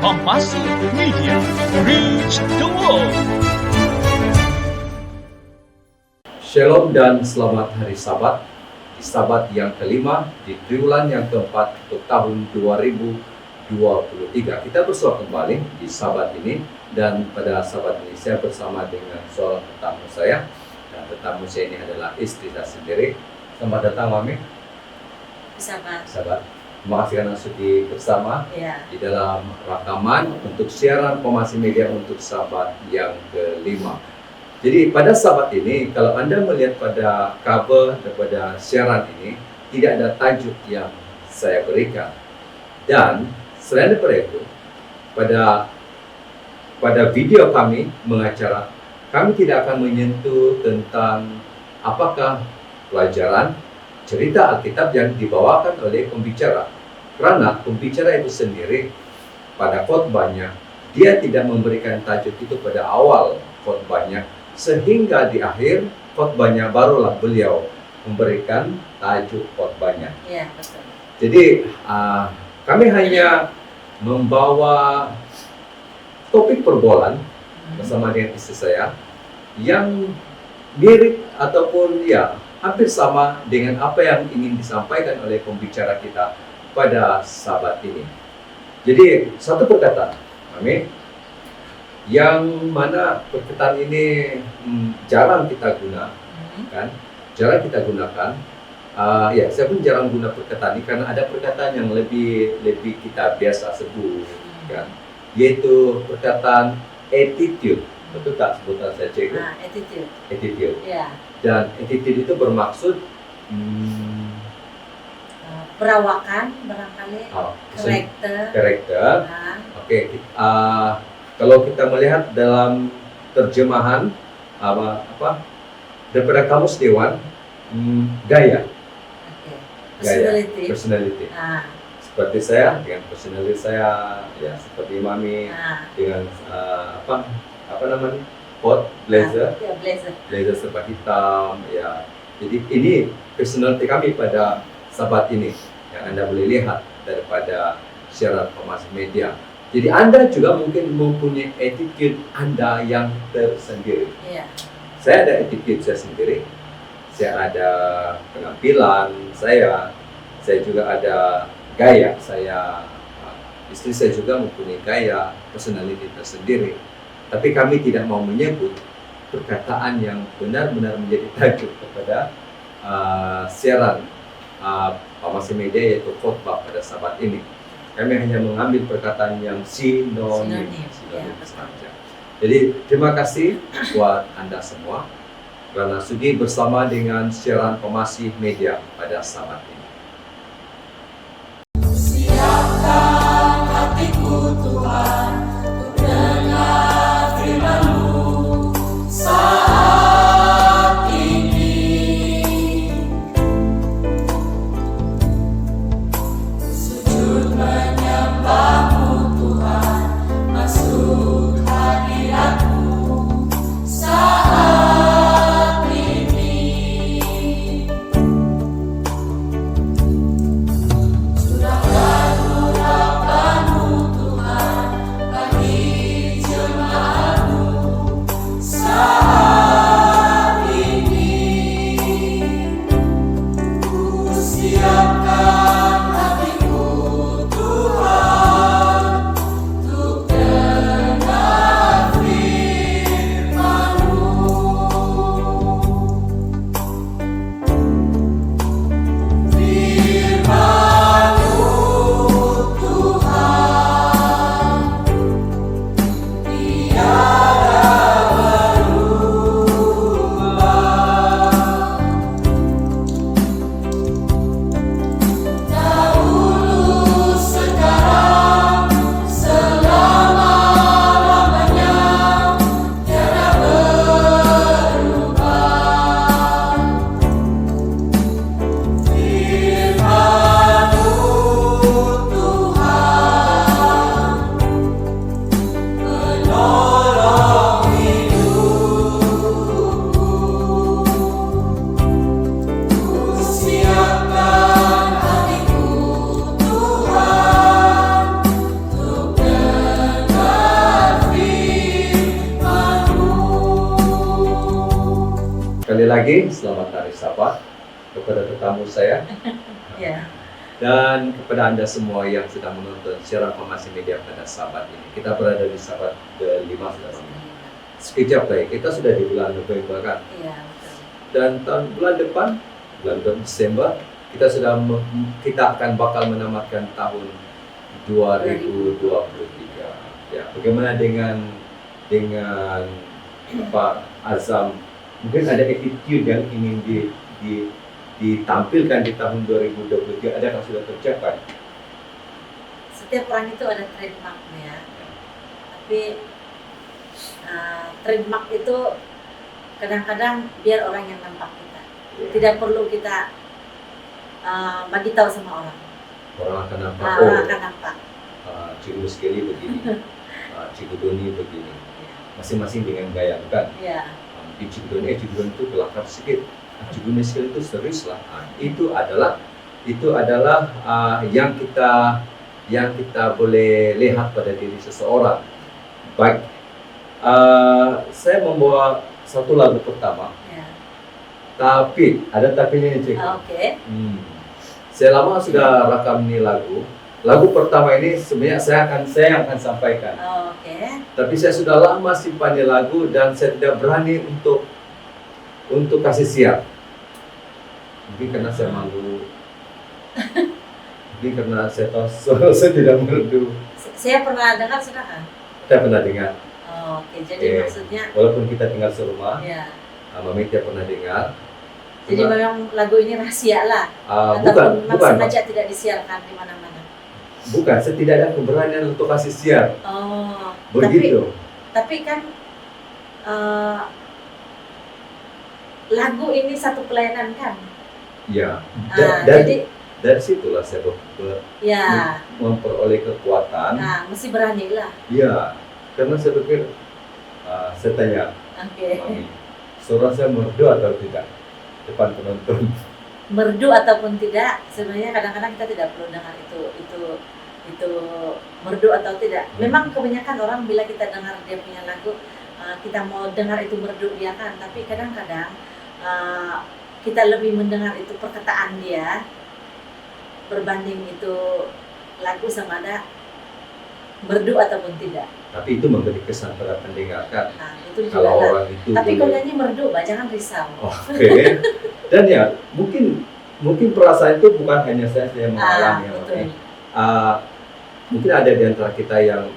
Kompasi Media, reach the world. Shalom dan selamat hari Sabat. Di Sabat yang kelima di triwulan yang keempat untuk tahun 2023. Kita bersua kembali di Sabat ini, dan pada Sabat ini saya bersama dengan seorang tetamu saya. Dan tetamu saya ini adalah istri saya sendiri. Selamat datang Mami. Sabat. Terima kasih karena sudi bersama di dalam rekaman untuk siaran Kompasi Media untuk Sabat yang kelima. Jadi pada Sabat ini, kalau Anda melihat pada cover daripada siaran ini, tidak ada tajuk yang saya berikan. Dan selain daripada itu, pada video kami mengacara, kami tidak akan menyentuh tentang apakah pelajaran cerita Alkitab yang dibawakan oleh pembicara. Karena pembicara itu sendiri pada khotbahnya, dia tidak memberikan tajuk itu pada awal khotbahnya, sehingga di akhir khotbahnya barulah beliau memberikan tajuk khotbahnya. Iya, betul. Jadi kami hanya membawa topik pergaulan bersama dengan istri saya yang mirip ataupun ya hampir sama dengan apa yang ingin disampaikan oleh pembicara kita pada Sabat ini. Jadi satu perkataan, amin, yang mana perkataan ini jarang kita gunakan, jarang kita gunakan. Ya, saya pun jarang guna perkataan ini karena ada perkataan yang lebih kita biasa sebut, kan, yaitu perkataan attitude. Betul tak sebutan saya cek? Attitude. Ya. Dan attitude itu bermaksud Perawakan barangkali, karakter. Oke. Kalau kita melihat dalam terjemahan daripada Kamus Dewan, gaya. Personality. Seperti saya dengan personality saya, ya seperti Mami dengan coat blazer serba hitam, ya. Jadi ini personality kami pada Sabat ini yang Anda boleh lihat daripada siaran Kompasi Media. Jadi Anda juga mungkin mempunyai attitude Anda yang tersendiri. Saya ada attitude saya sendiri. Saya ada penampilan saya juga ada gaya saya. Istri saya juga mempunyai gaya, personality tersendiri. Tapi kami tidak mau menyebut perkataan yang benar-benar menjadi tajuk kepada siaran Kompasi Media, yaitu khotbah pada Sabat ini. Kami hanya mengambil perkataan yang sinonim saja. Jadi terima kasih buat Anda semua karena sudi bersama dengan siaran Kompasi Media pada Sabat ini. Siapkan hatiku Tuhan untuk dengar firman-Mu saat ini. Sujud menyembah-Mu Tuhan, masuk hadirat-Mu saat ini. sekali lagi selamat Hari Sabat kepada tetamu saya Ya. dan kepada Anda semua yang sedang menonton siaran Farmasi Media pada Sabat ini. Kita berada di Sabat ke-5 sudah. Sekejap lagi kita sudah di bulan November kan. Iya, betul. Dan bulan depan, bulan Desember, kita akan bakal menamatkan tahun 2023. Ya, bagaimana dengan azam, mungkin ada attitude yang ingin ditampilkan di tahun 2023, adakah sudah tercapai? Setiap orang itu ada trademarknya, tapi trademark itu kadang-kadang biar orang yang nampak kita. Tidak perlu kita bagi tahu sama orang. Orang akan nampak, Orang akan nampak. Cikgu Muskeli begini, Cikgu Doni begini, masing-masing dengan gaya, bukan? Iya. Di Cikgu Doni itu kelakar sedikit, Cikgu Muskeli itu serius lah. Itu adalah yang kita boleh lihat pada diri seseorang. Baik, saya membawa satu lagu pertama, Ya. tapi ada tapinya nih Cikgu. Oke. Saya lama sudah rekam ini lagu. Lagu pertama ini sebenarnya saya akan sampaikan. Oke. Tapi saya sudah lama simpan di lagu dan saya tidak berani untuk kasih siar. Mungkin karena saya malu. Mungkin karena saya tahu suara saya tidak merdu. Saya pernah dengar sudah kan? Saya pernah dengar. Oke, jadi maksudnya Walaupun kita tinggal serumah, ya. Mami tidak pernah dengar. Jadi memang lagu ini rahasia lah. Bukan. Sengaja tidak disiarkan di mana-mana. Bukan, saya tidak ada keberanian untuk kasih siar. Oh, Begitu. Tapi kan lagu ini satu pelayanan kan? Ya. Jadi Dari situlah saya ya. memperoleh kekuatan. Nah, mesti berani lah. Iya, karena saya pikir, saya tanya, Oke. Mami, suara saya merdu atau tidak depan penonton? Merdu ataupun tidak, sebenarnya kadang-kadang kita tidak perlu dengar itu merdu atau tidak. Memang kebanyakan orang bila kita dengar dia punya lagu, kita mau dengar itu merdu dia kan, tapi kadang-kadang kita lebih mendengar itu perkataan dia berbanding itu lagu sama ada merdu ataupun tidak. Tapi itu memberi kesan pada pendengar kan. Nah, itu juga Kalau lah. orang itu Tapi kalau boleh- nyanyi merdu, Pak, jangan risau. Oke. Dan ya, mungkin perasaan itu bukan hanya saya mengalami. Betul. Mungkin ada di antara kita yang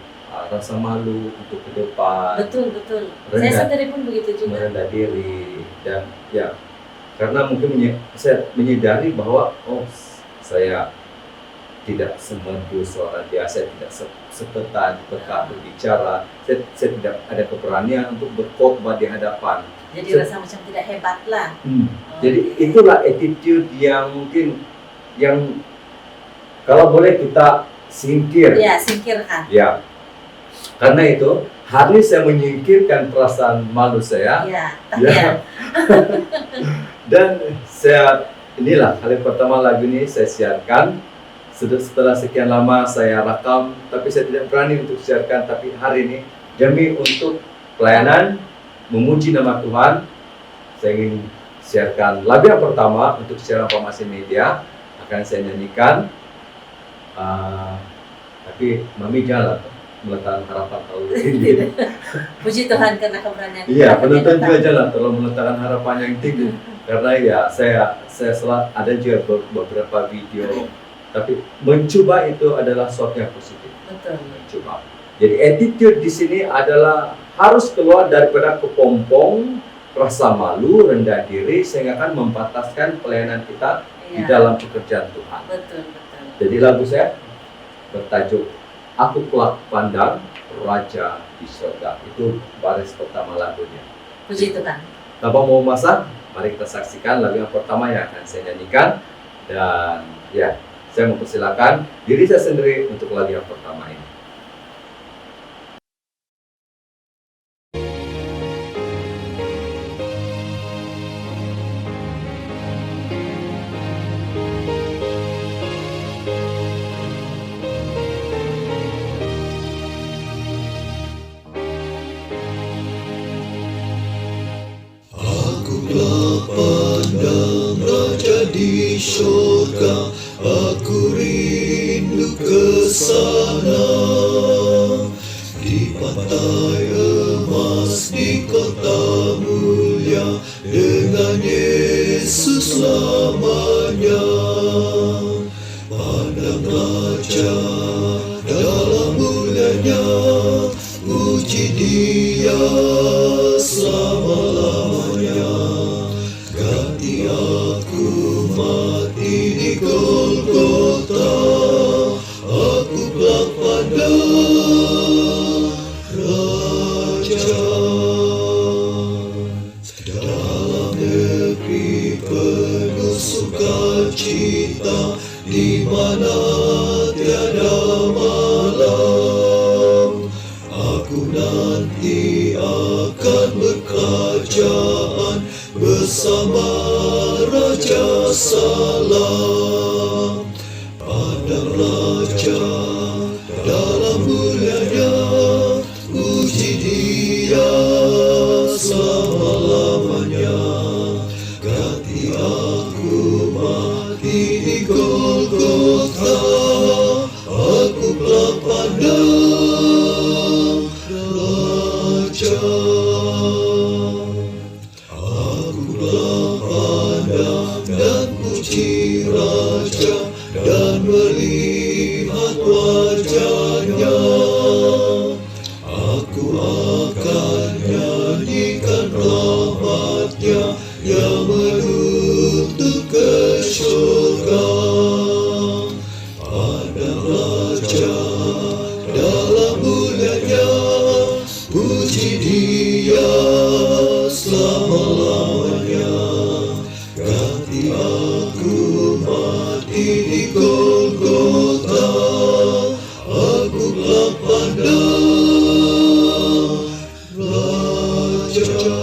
rasa malu untuk ke depan, Betul. Saya rendah- sendiri pun begitu juga. merendah diri, dan ya karena mungkin saya menyadari bahwa saya tidak semerdu suara dia, saya tidak sepetan peka berbicara, saya tidak ada keberanian untuk berkhotbah di hadapan. Jadi rasa macam tidak hebat lah. Jadi itulah attitude yang mungkin yang kalau boleh kita singkir. Ya, singkirkan. Ya. Karena itu hari ini saya menyingkirkan perasaan malu saya. Ya, Ya. Dan inilah kali pertama lagu ini saya siarkan. Setelah sekian lama saya rekam, tapi saya tidak berani untuk siarkan. Tapi hari ini demi untuk pelayanan memuji nama Tuhan, saya ingin siarkan lagu yang pertama untuk siaran Farmasi Media. Akan saya nyanyikan. Tapi Mami jangan meletakkan harapan terlalu tinggi. Puji Tuhan karena keberanian. Iya, penonton juga jangan terlalu meletakkan harapan yang tinggi. Karena ya saya ada juga beberapa video. Tapi mencoba itu adalah sesuatu yang positif. Betul. Mencoba. Jadi attitude di sini adalah harus keluar daripada kepompong, rasa malu, rendah diri, sehingga akan membataskan pelayanan kita di dalam pekerjaan Tuhan. Betul. Jadi lagu saya bertajuk Aku Kelak Pandang Raja di Surga. Itu baris pertama lagunya. Puji Tuhan. Tanpa mau masak, mari kita saksikan lagu yang pertama yang akan saya nyanyikan. Dan ya, saya mempersilakan diri saya sendiri untuk lagu yang pertama ini. Aku surga, aku rindu ke sana. Di pantai emas, di kota mulia, dengan Yesus selamanya. Pandang Raja dalam mulianya, puji Dia selama-lamanya. Ganti aku mati di Golgota, aku kelak pandang Raja. Dalam negeri penuh sukacita, di mana tiada malam, aku nanti akan berkerajaan bersama Raja Salam. Pandang Raja dalam mulianya, puji Dia selama-lamanya. Ganti aku mati di Golgota, aku kelak pandang Raja. Aku kelak pandang dan puji Raja, dan melihat wajahnya. Aku akan nyanyikan rahmatnya yang menuntut ke surga. Pandang Raja dalam mulianya, puji Dia selama-lamanya. Ganti aku mati di Golgota, aku kelak pandang Raja.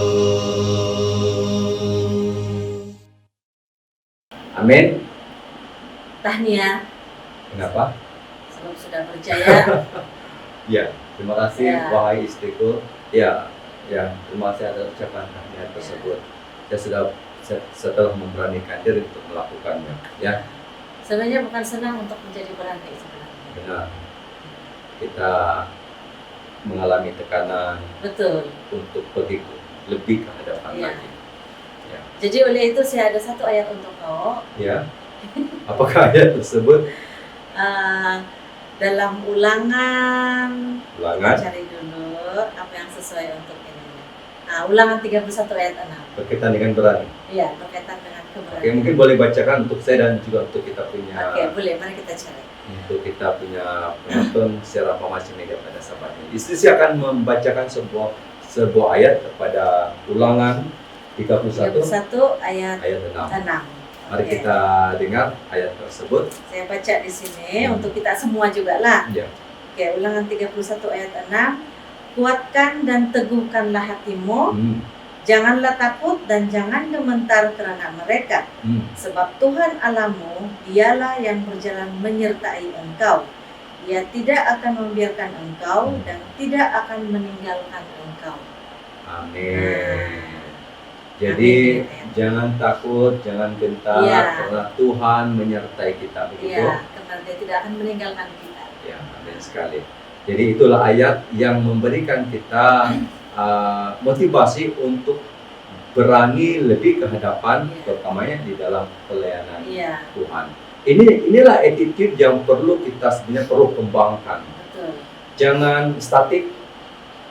Amin. Tahniah, Kenapa? sebab sudah percaya. Ya, terima kasih Ya. wahai istriku. Ya, terima kasih atas ucapan tahniah tersebut. Setelah memberanikan diri untuk melakukannya. Ya, Sebenarnya bukan senang untuk menjadi berani sebenarnya. benar. Kita mengalami tekanan Betul. untuk pergi lebih ke hadapan Ya. lagi. Jadi oleh itu saya ada satu ayat untuk kau. Ya, apakah ayat tersebut? Dalam Ulangan, Ulangan cari dulu apa yang sesuai untuk ini. Ulangan 31 ayat 6. berkaitan dengan berani. Iya, berkaitan dengan Oke, keberanian. mungkin boleh bacakan untuk saya dan juga untuk kita punya Oke, boleh. Mari kita cari. untuk kita punya penonton secara Famasi Media pada saat ini. Istri saya akan membacakan sebuah ayat kepada Ulangan 31 31 ayat ayat 6. 6. Mari Oke. kita dengar ayat tersebut. Saya baca di sini untuk kita semua juga lah. Ya. Oke, Ulangan 31 ayat 6. Kuatkan dan teguhkanlah hatimu, Hmm. janganlah takut dan jangan gemetar kerana mereka. Hmm. Sebab Tuhan Allahmu, Dialah yang berjalan menyertai engkau. Ia tidak akan membiarkan engkau dan tidak akan meninggalkan engkau. Amin. Jadi Amin. jangan takut, jangan gentar, Iya. karena Tuhan menyertai kita, begitu. Iya, karena Dia tidak akan meninggalkan kita. Ya, amin sekali. Jadi itulah ayat yang memberikan kita motivasi untuk berani lebih ke hadapan, Iya. terutamanya di dalam pelayanan Iya, Tuhan. Inilah attitude yang perlu kita sebenarnya perlu kembangkan. betul. Jangan statik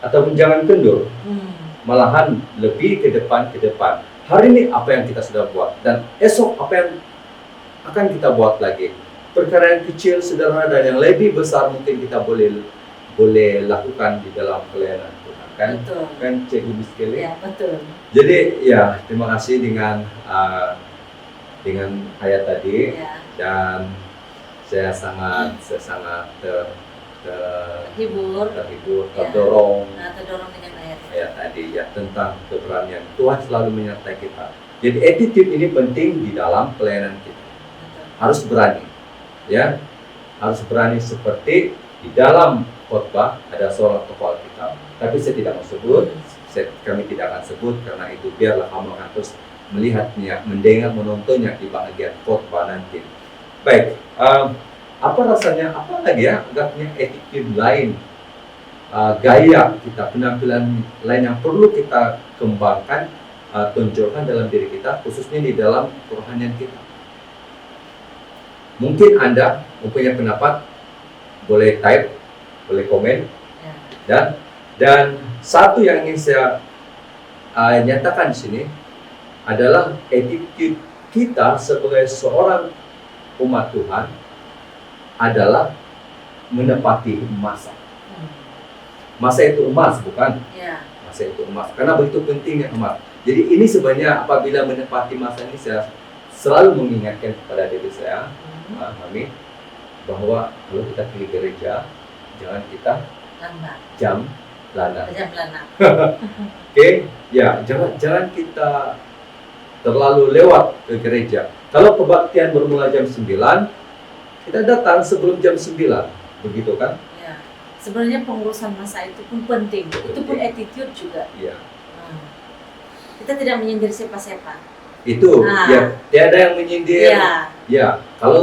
ataupun jangan kendur, Hmm. malahan lebih ke depan. Hari ini apa yang kita sudah buat dan esok apa yang akan kita buat lagi. Perkara yang kecil, sederhana dan yang lebih besar mungkin kita boleh lakukan di dalam pelayanan Tuhan. Betul. Kan Cik Ibu sekali. Ya, betul. Jadi ya terima kasih dengan ayat tadi Ya, dan saya sangat hibur. terhibur, Ya. terdorong Terdorong dengan ayat itu. ayat tadi ya tentang keberanian. Tuhan selalu menyertai kita. Jadi attitude ini penting di dalam pelayanan kita. Betul. Harus berani, ya, harus berani seperti di dalam khotbah ada seorang tokoh Alkitab. Tapi saya tidak mau sebut, kami tidak akan sebut karena itu biarlah kamu akan terus melihatnya, mendengar, menontonnya di bagian khotbah nanti. Baik, apa rasanya, apa lagi ya, agaknya attitude lain, gaya kita, penampilan lain yang perlu kita kembangkan, tunjukkan dalam diri kita, khususnya di dalam kerohanian kita. Mungkin Anda mempunyai pendapat, boleh type, boleh komen, dan satu yang ingin saya nyatakan di sini adalah attitude kita sebagai seorang umat Tuhan adalah menepati masa. Masa itu emas, bukan? Masa itu emas. Karena begitu pentingnya emas. Jadi ini sebenarnya apabila menepati masa ini, saya selalu mengingatkan kepada diri saya, kami, bahwa kalau kita pergi gereja, jangan kita jam belana. Oke, ya, jangan kita terlalu lewat ke gereja. Kalau kebaktian bermula jam 9, kita datang sebelum jam 9, begitu kan? Ya. Sebenarnya pengurusan masa itu pun penting, itu pun attitude juga. Iya. Kita tidak menyindir siapa-siapa. Itu, ya, tiada yang menyindir. Ya. Ya, kalau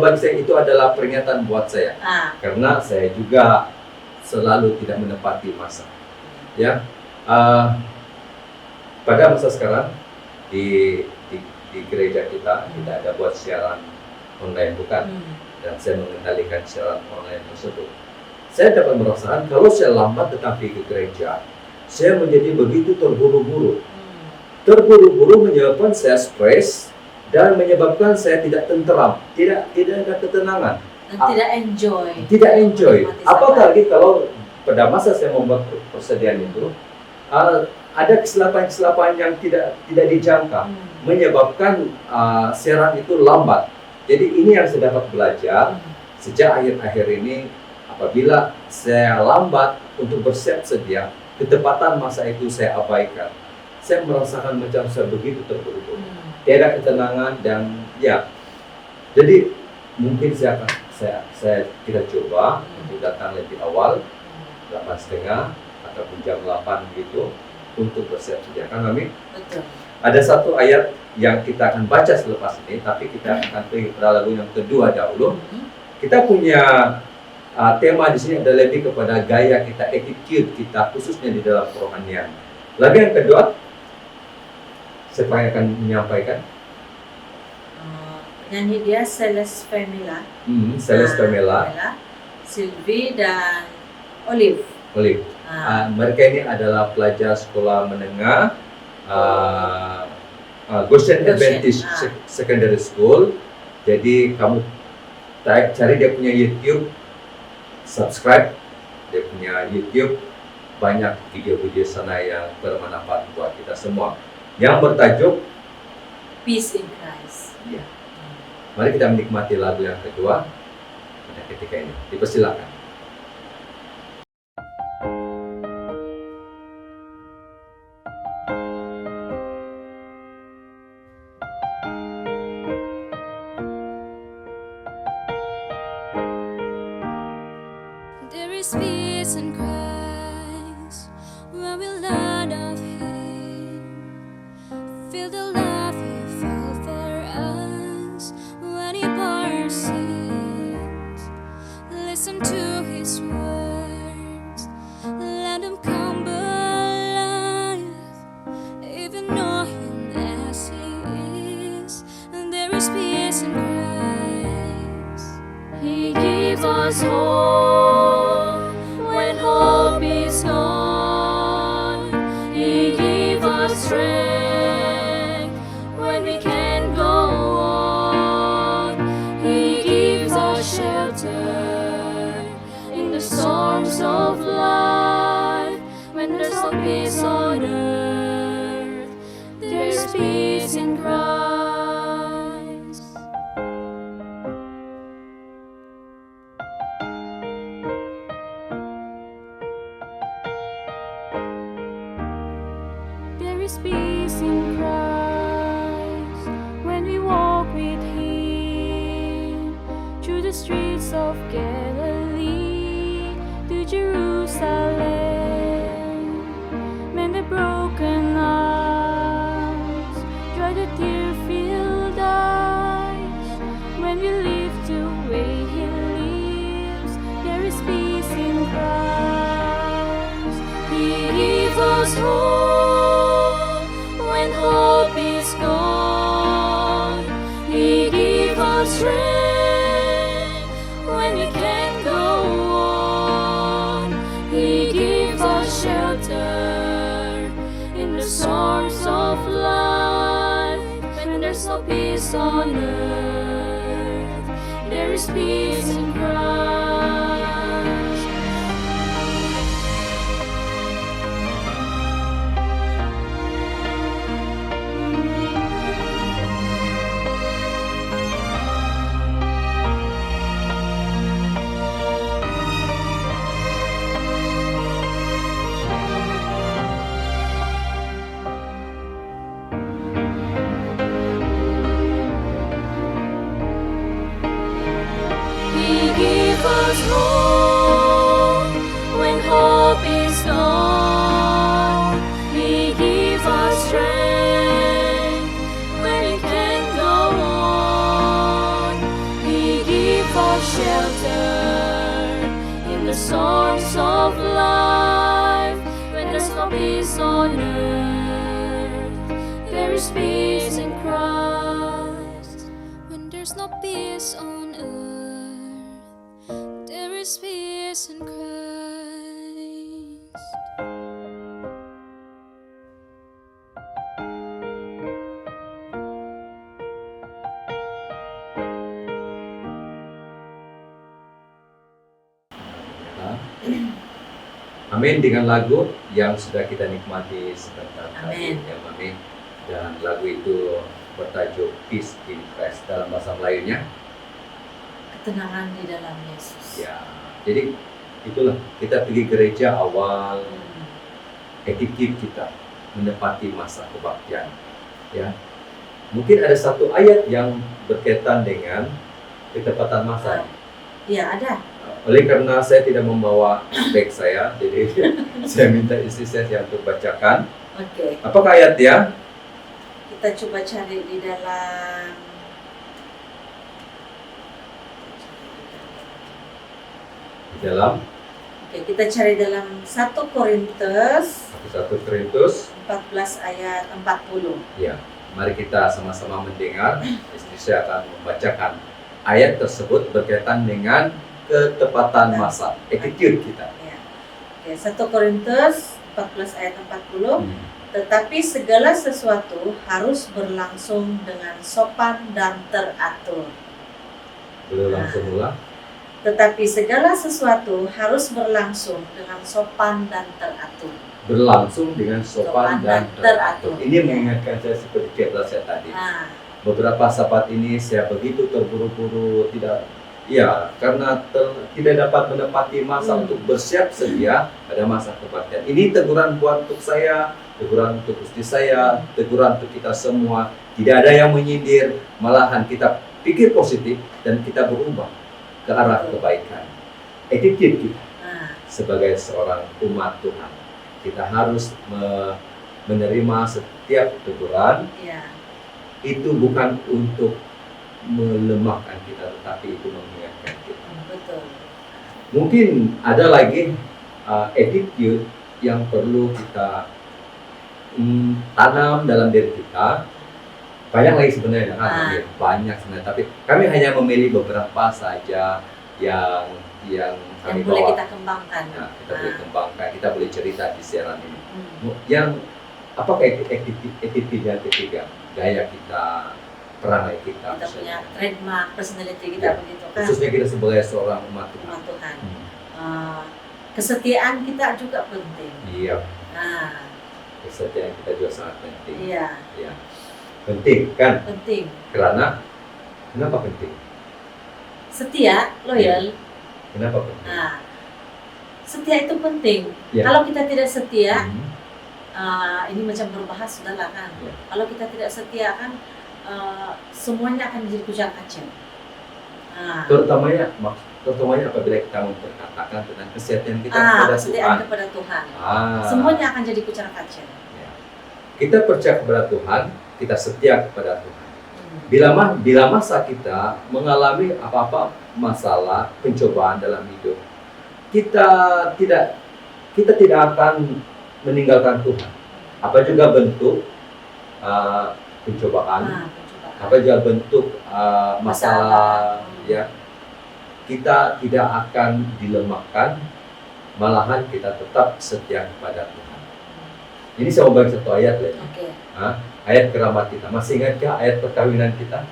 bagi saya itu adalah peringatan buat saya, karena saya juga selalu tidak menepati masa. Ya, pada masa sekarang di gereja kita ada buat siaran online, bukan? Dan saya mengendalikan siaran online tersebut. Saya dapat merasakan kalau saya lambat tetapi ke gereja, saya menjadi begitu terburu-buru. Terburu-buru menyebabkan saya stres dan menyebabkan saya tidak tenteram, tidak ada ketenangan, dan tidak enjoy. Tidak enjoy. Apalagi kalau pada masa saya membuat persediaan itu, ada kesilapan-kesilapan yang tidak dijangka, menyebabkan siaran itu lambat. Jadi ini yang saya dapat belajar sejak akhir-akhir ini. Apabila saya lambat untuk bersiap sedia, ketepatan masa itu saya abaikan. Saya merasakan macam saya begitu terburu-buru, tidak ketenangan, dan ya. Jadi mungkin kita coba untuk datang lebih awal, 8:30 ataupun jam 8 gitu, untuk bersiap sedia. Kan Mami? Betul. Ada satu ayat yang kita akan baca selepas ini, tapi kita akan pergi pada lagu yang kedua dahulu. Kita punya tema di sini adalah lebih kepada gaya kita, attitude kita, khususnya di dalam kerohanian. Lagu yang kedua, siapa yang akan menyampaikan? Nyanyi dia Celeste Femila. Celeste Femila, Sylvie dan Olive. Mereka ini adalah pelajar sekolah menengah Goshen Adventist Secondary School. Jadi kamu cari dia punya YouTube, subscribe dia punya YouTube, banyak video-video sana yang bermanfaat buat kita semua, yang bertajuk Peace in Christ. Ya. Mari kita menikmati lagu yang kedua pada ketika ini. Dipersilakan. There is peace in Christ when we learn of Him. Feel the love He felt for us when He bore our sins. Listen to His words, let them come alive. Even know Him as He is, and there is peace in Christ. He gives us hope when hope is gone. He gives us strength when we can't go on. He gives us shelter in the storms of life. When there's no peace on earth, there's peace in Christ. There is peace in Christ when we walk with Him through the streets of Galilee to Jerusalem. Mend the broken heart no peace on earth, there is peace in Christ. He gives us hope when hope is gone. He gives us strength when we can't go on. He gives us shelter in the storms of life. When there's no peace on earth, there is peace in Christ. When there's no peace on earth, there is peace in Christ. Amin, dengan lagu yang sudah kita nikmati sebentar tadi, Amin. ya Amin. Dan lagu itu bertajuk Peace in Christ, dalam bahasa Melayunya. Ketenangan di dalam Yesus. Ya, jadi itulah kita pergi gereja awal, Hmm. attitude kita menepati masa kebaktian. Ya, mungkin ada satu ayat yang berkaitan dengan ketepatan masa. Iya, ada. Oleh karena saya tidak membawa bag saya, jadi saya minta istri saya untuk bacakan. Oke. Apakah ayat ya? Kita coba cari di dalam Di dalam Oke, kita cari dalam 1 Korintus 1 Korintus. 14 ayat 40. Ya, mari kita sama-sama mendengar. Istri saya akan membacakan ayat tersebut berkaitan dengan ketepatan masa, attitude kita. Ya. Oke, 1 Korintus 14 ayat 40. Tetapi segala sesuatu harus berlangsung dengan sopan dan teratur. Boleh langsung ulang. Tetapi segala sesuatu harus berlangsung dengan sopan dan teratur. Berlangsung dengan sopan dan teratur. Ini Ya. mengingatkan saya seperti cerita saya tadi. Nah, Beberapa saat ini saya begitu terburu-buru, karena tidak dapat menepati masa untuk bersiap sedia pada masa kebaktian. Ini teguran buat untuk saya, teguran untuk istri saya, teguran untuk kita semua. Tidak ada yang menyindir, malahan kita pikir positif dan kita berubah ke arah kebaikan. Attitude kita nah, sebagai seorang umat Tuhan, kita harus menerima setiap teguran. ya. Itu bukan untuk melemahkan kita, tetapi itu mengingatkan kita. Betul. Mungkin ada lagi attitude yang perlu kita tanam dalam diri kita. Banyak lagi sebenarnya, banyak sebenarnya. Tapi kami hanya memilih beberapa saja yang kami boleh bawa. kita kembangkan. Nah, kita boleh kembangkan, kita boleh cerita di siaran ini. Hmm. Yang apakah attitude yang ketiga? Gaya kita, perangai kita. Kita punya trademark personality Ya, kita begitu kan. Khususnya kita sebagai seorang umat Tuhan. Umat Tuhan. Kesetiaan kita juga penting. Iya, Nah, kesetiaan kita juga sangat penting. iya, Ya. Penting kan? penting. Karena kenapa penting? Setia, loyal. Kenapa penting? Nah, setia itu penting. Ya. Kalau kita tidak setia, Hmm. ini macam berbahas sudahlah kan. Ya. Kalau kita tidak setia kan, semuanya akan menjadi kucang-kacang. Nah, Terutamanya apabila kita memperkatakan tentang kesetiaan kita kepada kesetiaan Tuhan. kepada Tuhan. Ah. Semuanya akan jadi kucang-kacang. Ya. Kita percaya kepada Tuhan, kita setia kepada Tuhan. Hmm. Bila masa kita mengalami apa-apa masalah, pencobaan dalam hidup, kita tidak akan meninggalkan Tuhan. Apa juga bentuk pencobaan, Pencobaan. apa juga bentuk masalah, Masalah. ya, kita tidak akan dilemahkan, malahan kita tetap setia kepada Tuhan. Ini saya mau bagi satu ayat lagi. Oke. ayat keramat kita. Masih ingatkah ayat perkawinan kita?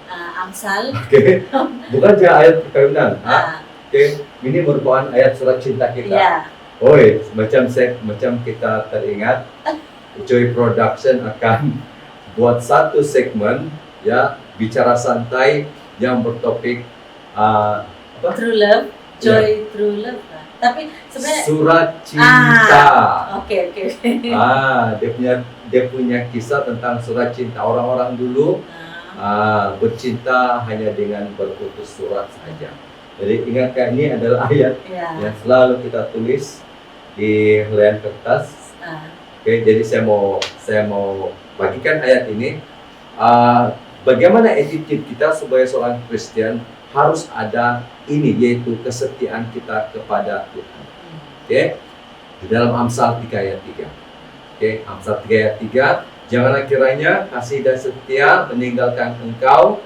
Amsal. Oke, bukan saja ayat perkawinan. Ah, Oke, ini merupakan ayat surat cinta kita. ya. Oi, macam kita teringat, Joy Production akan buat satu segmen ya bicara santai yang bertopik apa? True love, joy, true love. Tapi sebenarnya Surat cinta. Oke. Dia punya kisah tentang surat cinta orang-orang dulu. Bercinta hanya dengan berputus surat saja. Jadi ingatkan ini adalah ayat Ya. yang selalu kita tulis di helaian kertas. Oke, jadi saya mau bagikan ayat ini. Bagaimana attitude kita sebagai seorang Kristen harus ada ini, yaitu kesetiaan kita kepada Tuhan. Oke, di dalam Amsal 3 ayat 3. Oke, Amsal 3 ayat 3. Janganlah kiranya kasih dan setia meninggalkan engkau.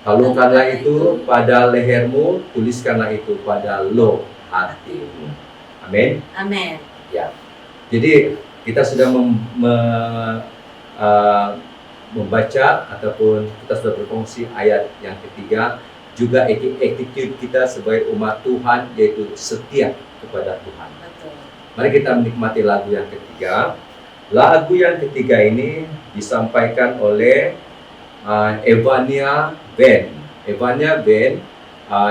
Kalungkanlah itu pada lehermu, tuliskanlah itu pada loh hatimu. Amin. Amin. Ya. Jadi kita sudah membaca ataupun kita sudah berfungsi ayat yang ketiga, juga attitude kita sebagai umat Tuhan yaitu setia kepada Tuhan. Betul. Mari kita menikmati lagu yang ketiga. Lagu yang ketiga ini disampaikan oleh Evania Band. Evania Band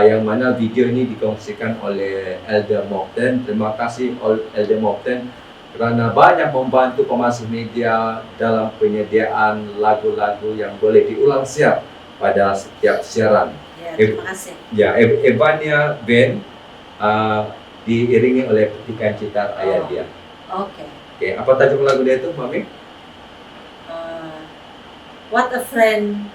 yang mana video ini dikongsikan oleh Elder Mokten. Terima kasih Elder Mokten kerana banyak membantu pemasif media dalam penyediaan lagu-lagu yang boleh diulang siap pada setiap siaran. Ya, terima kasih. Ya, Evania Band diiringi oleh petikan Citar ayat dia. Oke. Oke, apa tajuk lagu dia itu, Mami? What a friend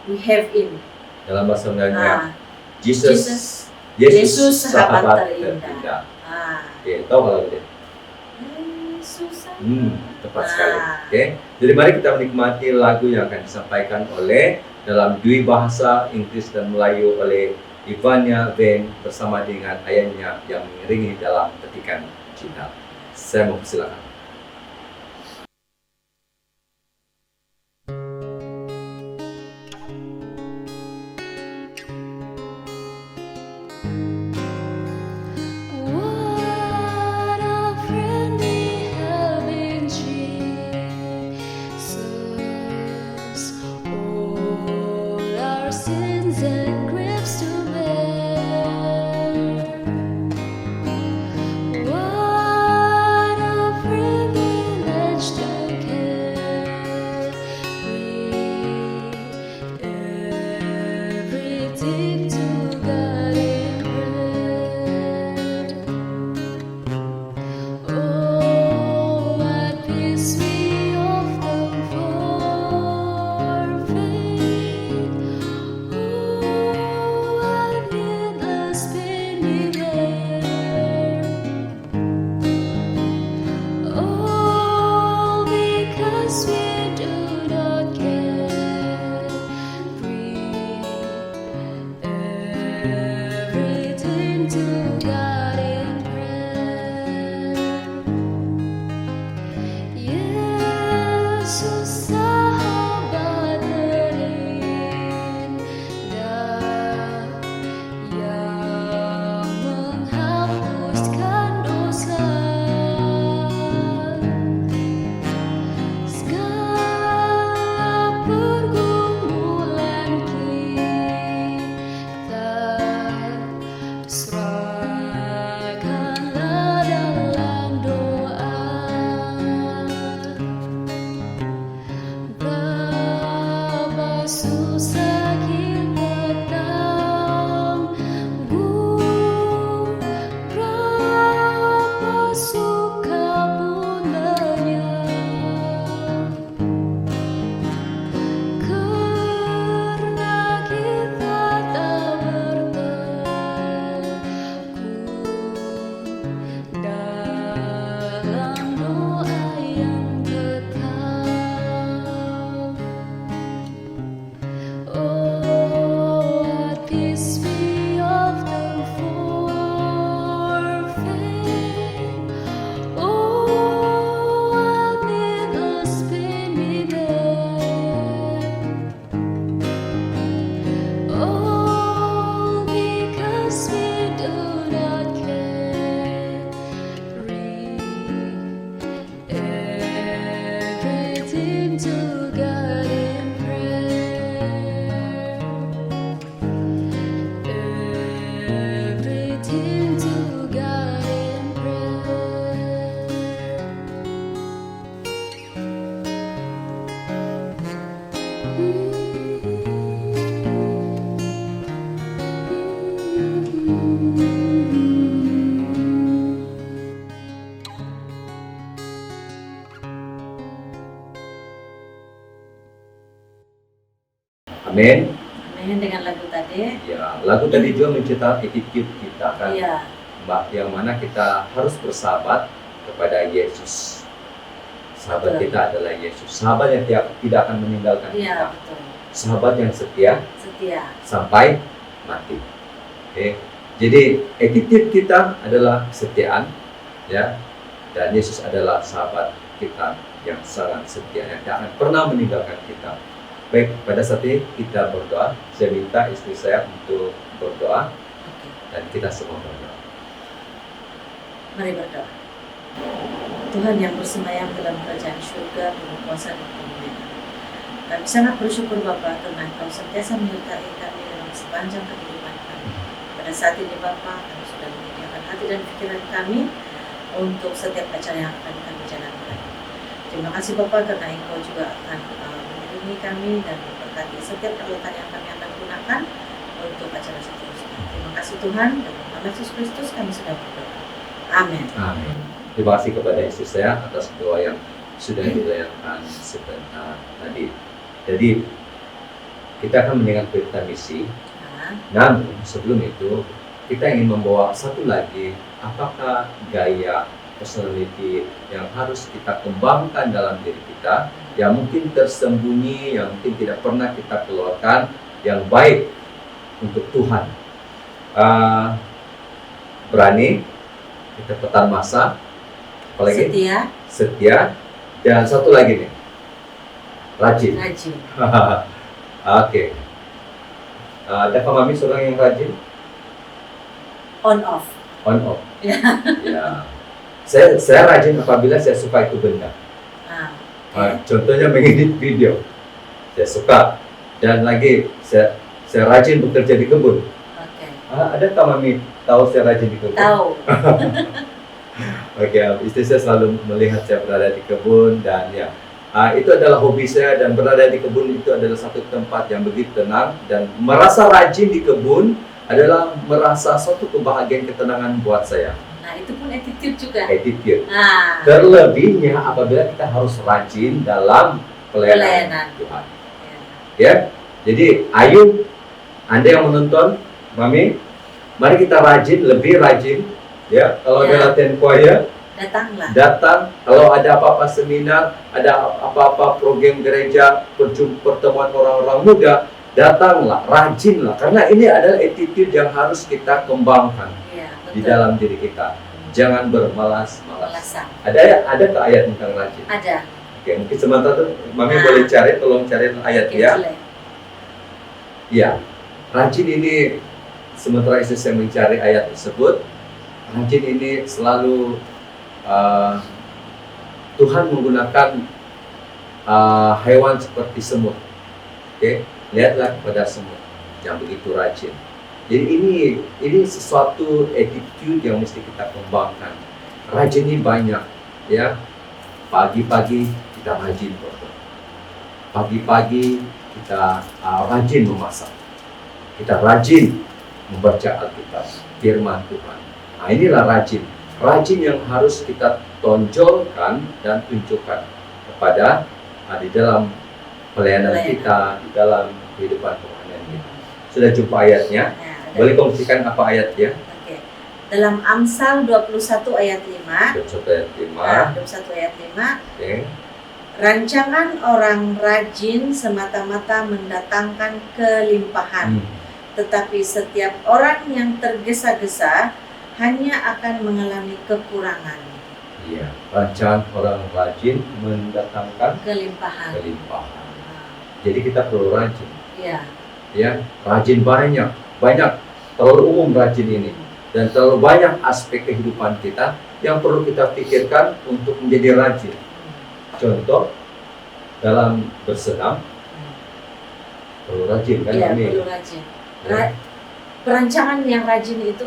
we have in. Dalam bahasa Melayunya, Jesus, Yesus sahabat sahabat terindah. terindah. Ah. Oke, tahu lagu dia? Yesus Tepat sekali. Oke, jadi mari kita menikmati lagu yang akan disampaikan oleh dalam dua bahasa Inggris dan Melayu oleh Evania Band bersama dengan ayahnya yang mengiringi dalam petikan cinta. Saya mau persilakan. What a friend we have in Jesus, all our sins and griefs to bear. What a friend Amin. Amin. Dengan lagu tadi. Ya, lagu tadi juga menceritakan attitude kita kan, Iya. yang mana kita harus bersahabat kepada Yesus. Sahabat Betul. kita adalah Yesus. Sahabat yang tidak akan meninggalkan Iya, kita. betul. Sahabat yang setia Setia. sampai mati. Oke. Jadi attitude kita adalah kesetiaan, ya. Dan Yesus adalah sahabat kita yang sangat setia, yang tidak akan pernah meninggalkan kita. Baik, pada saat ini kita berdoa. Saya minta istri saya untuk berdoa Oke. dan kita semua berdoa. Mari berdoa. Tuhan yang bersemayam dalam kerajaan surga, penuh kuasa dan kemuliaan. Kami sangat bersyukur Bapa karena Engkau sentiasa menyertai kami dalam sepanjang kehidupan kami. Pada saat ini Bapa, kami sudah menyediakan hati dan pikiran kami untuk setiap acara yang akan kami jalankan. Terima kasih Bapa karena Engkau juga akan melindungi kami dan memberkati setiap peralatan yang kami akan gunakan untuk acara seterusnya. Terima kasih Tuhan, dalam nama Yesus Kristus kami sudah berdoa. Amin. Amin. Terima kasih kepada istri saya atas doa yang sudah dilayankan sebentar tadi. Jadi kita akan mendengar berita misi. Nah, Namun sebelum itu kita ingin membawa satu lagi, apakah gaya personality yang harus kita kembangkan dalam diri kita, yang mungkin tersembunyi, yang mungkin tidak pernah kita keluarkan, yang baik untuk Tuhan. Berani, kita petan masa, apalagi setia, dan satu lagi nih, rajin. rajin. Oke. Ada Mami seorang yang rajin? On off. On off. Ya. Ya. Saya rajin apabila saya suka itu benda. Oke. Contohnya mengedit video, saya suka. Dan lagi saya rajin bekerja di kebun. Oke. Ada Mami tahu saya rajin di kebun? Tahu. Oke, istri saya selalu melihat saya berada di kebun dan ya, itu adalah hobi saya, dan berada di kebun itu adalah satu tempat yang begitu tenang, dan merasa rajin di kebun adalah merasa suatu kebahagiaan, ketenangan buat saya. Nah, itu pun attitude juga. Attitude. Nah, Terlebihnya apabila kita harus rajin dalam pelayanan Pelayanan. Tuhan. ya. Ya, jadi ayo Anda yang menonton, Mami, mari kita rajin, lebih rajin. Ya, kalau Ya. ada latihan choir, Datanglah. datang. Kalau ada apa-apa seminar, ada apa-apa program gereja, pertemuan orang-orang muda, datanglah, rajinlah. Karena ini adalah attitude yang harus kita kembangkan Iya, di betul. dalam diri kita. Jangan bermalas-malas. Malasan. Ada ke ayat tentang rajin? Ada. Oke, mungkin sementara tuh Mami Nah. boleh cari, tolong cari ayat Oke, ya. boleh. Ya, rajin ini sementara istri saya mencari ayat tersebut, rajin ini selalu Tuhan menggunakan hewan seperti semut. Oke, lihatlah kepada semut yang begitu rajin. Jadi ini sesuatu attitude yang mesti kita kembangkan. Rajin ini banyak, ya. Pagi-pagi kita rajin berdoa. Pagi-pagi kita rajin memasak. Kita rajin membaca Alkitab, firman Tuhan. Nah, inilah rajin. Rajin yang harus kita tonjolkan dan tunjukkan kepada di dalam pelayanan kita, di dalam kehidupan rohani kita. Sudah jumpa ayatnya? Nah, ada. Boleh kongsikan apa ayatnya? Oke. Dalam Amsal 21 ayat 5. 21 ayat 5. Nah, 21 ayat 5. Oke. Rancangan orang rajin semata-mata mendatangkan kelimpahan. Tetapi setiap orang yang tergesa-gesa hanya akan mengalami kekurangan. Iya, rancangan orang rajin mendatangkan Kelimpahan. kelimpahan. Nah, Jadi kita perlu rajin, Iya. ya. Rajin banyak, terlalu umum rajin ini, dan terlalu banyak aspek kehidupan kita yang perlu kita pikirkan untuk menjadi rajin. Contoh, dalam bersenam perlu rajin kan, Iya, Mami? perlu rajin. Ya. Perancangan yang rajin itu,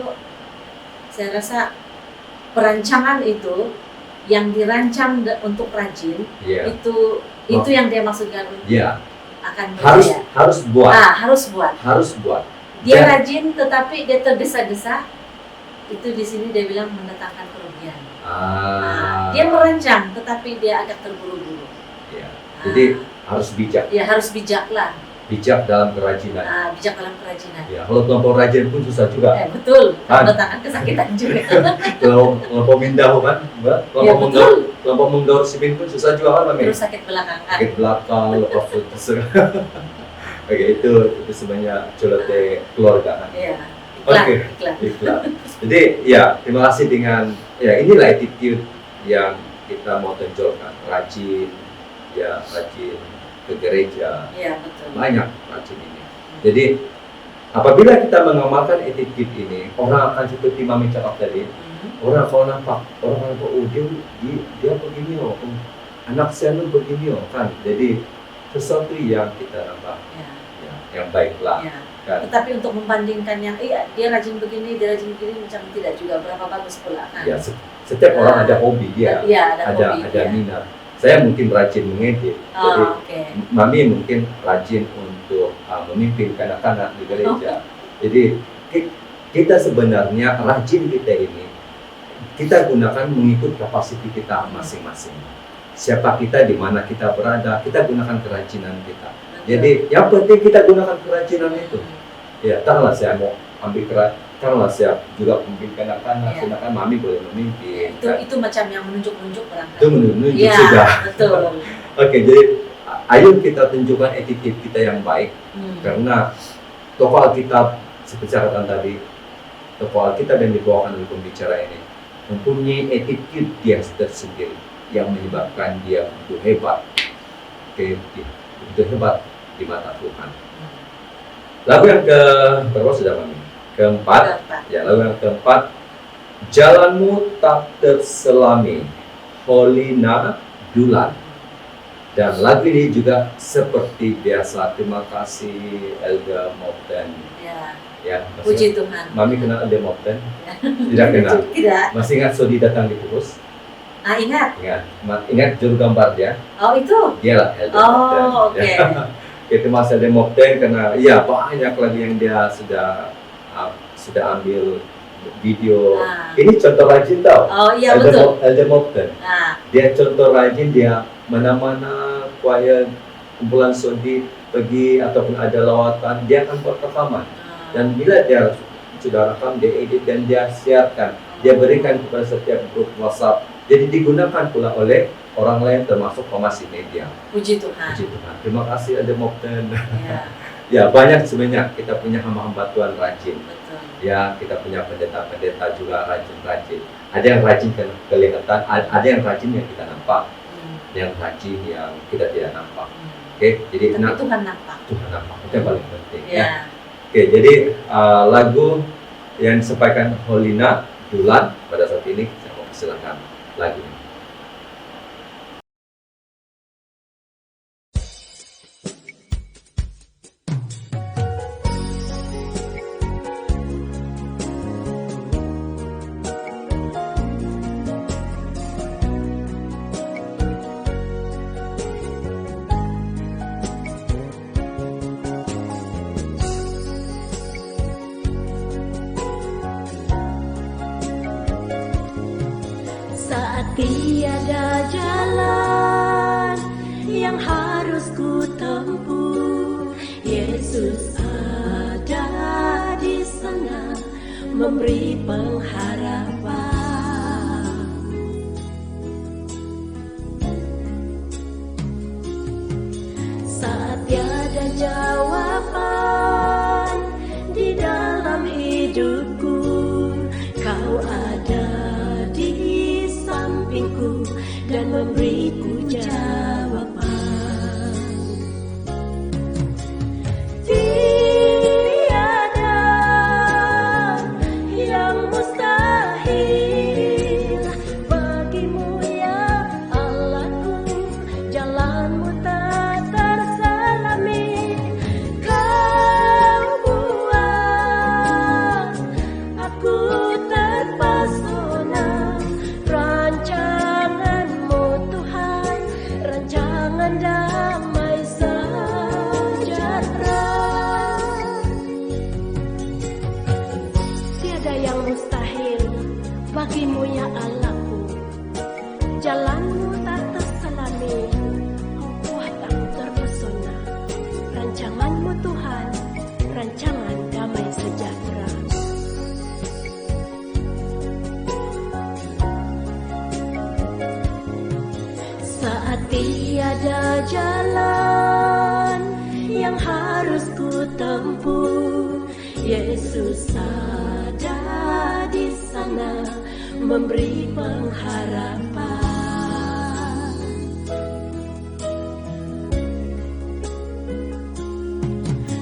saya rasa perancangan itu yang dirancang untuk rajin, Iya. itu yang dia maksudkan Iya. akan Harus berjaya. buat, Harus buat. Dia Dan- rajin tetapi dia tergesa-gesa, itu di sini dia bilang mendatangkan kerugian. Dia merancang tetapi dia agak terburu-buru. Iya. Jadi harus bijak. Ya harus bijak lah. bijak dalam kerajinan. Bijak dalam kerajinan. Ya, kalau terlampau rajin pun susah juga. Betul, Kan? kalau tangan kesakitan juga. Kalau terlampau mindah kan, Mbak? Ya, betul. Terlampau menggaur simin pun susah juga kan, Mami? Terus sakit belakangan. Sakit belakang, lepas putus. Oke, itu sebenarnya celote keluarga kan. Iya. Iklan, Oke. iklan. Iklan. Jadi ya terima kasih dengan ya inilah attitude yang kita mau tonjolkan, rajin ke gereja, Iya, betul. banyak rajin ini. Jadi apabila kita mengamalkan attitude ini, orang akan seperti Mami cakap tadi, orang kalau nampak orang oh dia begini oh, anak saya begini oh kan. Jadi sesuatu yang kita nampak Ya. ya, yang baiklah Ya. kan. Tetapi untuk membandingkan yang dia rajin begini, dia rajin begini, macam tidak juga berapa bagus pula kan. Ya, setiap orang ada hobi dia, Iya, ada hobi, ada ya. minat. Saya mungkin rajin mengedit, jadi Oke. Mami mungkin rajin untuk memimpin kanak-kanak di gereja. Jadi kita sebenarnya rajin kita ini kita gunakan mengikut kapasiti kita masing-masing. Siapa kita, di mana kita berada, kita gunakan kerajinan kita. Jadi yang penting kita gunakan kerajinan itu. Ya, taruhlah saya mau ambil taruhlah saya juga memimpin kanak-kanak, Ya. sedangkan Mami boleh memimpin. Itu macam yang menunjuk-nunjuk barangkali. Itu menunjuk Iya, sudah. betul. Oke, jadi ayo kita tunjukkan attitude kita yang baik. Karena tokoh Alkitab seperti catatan tadi, tokoh Alkitab yang dibawakan oleh pembicara ini mempunyai attitude dia tersendiri yang menyebabkan dia begitu hebat. Oke, begitu hebat di mata Tuhan. Lagu yang berapa sudah Mami? Keempat. Ya, lagu yang keempat, Jalanmu Tak Terselami, Holina Dulan. Dan lagu ini juga seperti biasa, terima kasih Elga Mopten. Ya, Puji Tuhan. Mami kenal Elga Mopten? Ya. Tidak kenal. Tidak. Masih ingat Sodi datang di Kurus? Ingat. Ingat juru gambar dia? Oh, itu. Dia lah Elga Mopten. Oh, oke. Ya. Itu Mas Elga Mopten karena ya banyak lagi yang dia sudah ambil video. Ini contoh rajin tau. Oh, iya betul. Elga Mopten. Dia contoh rajin, dia mana-mana choir kumpulan Sodi pergi ataupun ada lawatan, dia akan buat rekaman. Dan bila dia sudah rekam, dia edit dan dia siarkan, dia berikan kepada setiap grup WhatsApp. Jadi digunakan pula oleh orang lain termasuk pemasi media. Puji Tuhan. Puji Tuhan. Terima kasih ada Mopten. Ya, Ya, banyak sebenarnya kita punya hamba-hamba Tuhan rajin. betul. Ya, kita punya pendeta-pendeta juga rajin-rajin. Ada yang rajin kelihatan, ada yang rajin yang kita nampak, yang rajin yang kita tidak nampak. Oke, jadi Tapi Tuhan nampak. Tuhan nampak, itu yang paling penting. Ya. Oke, jadi lagu yang disampaikan Holina Dulan pada saat ini, saya mau persilakan lagu ini. Saat tiada jalan yang harus ku tempuh, Yesus ada di sana memberi pengharapan. Saat tiada jawaban di dalam hidupku, Kau ada di sampingku dan memberiku jawaban. Tiada yang mustahil bagimu ya Allahku, jalanmu tak terselami. Kau buat aku terpesona, rancanganmu Tuhan, rancangan damai sejahtera. Tiada yang mustahil bagimu ya Allahku, jalanmu tak terselami. Kau buat aku terpesona, rancanganmu Tiada jalan yang harus ku tempuh. Yesus ada di sana memberi pengharapan.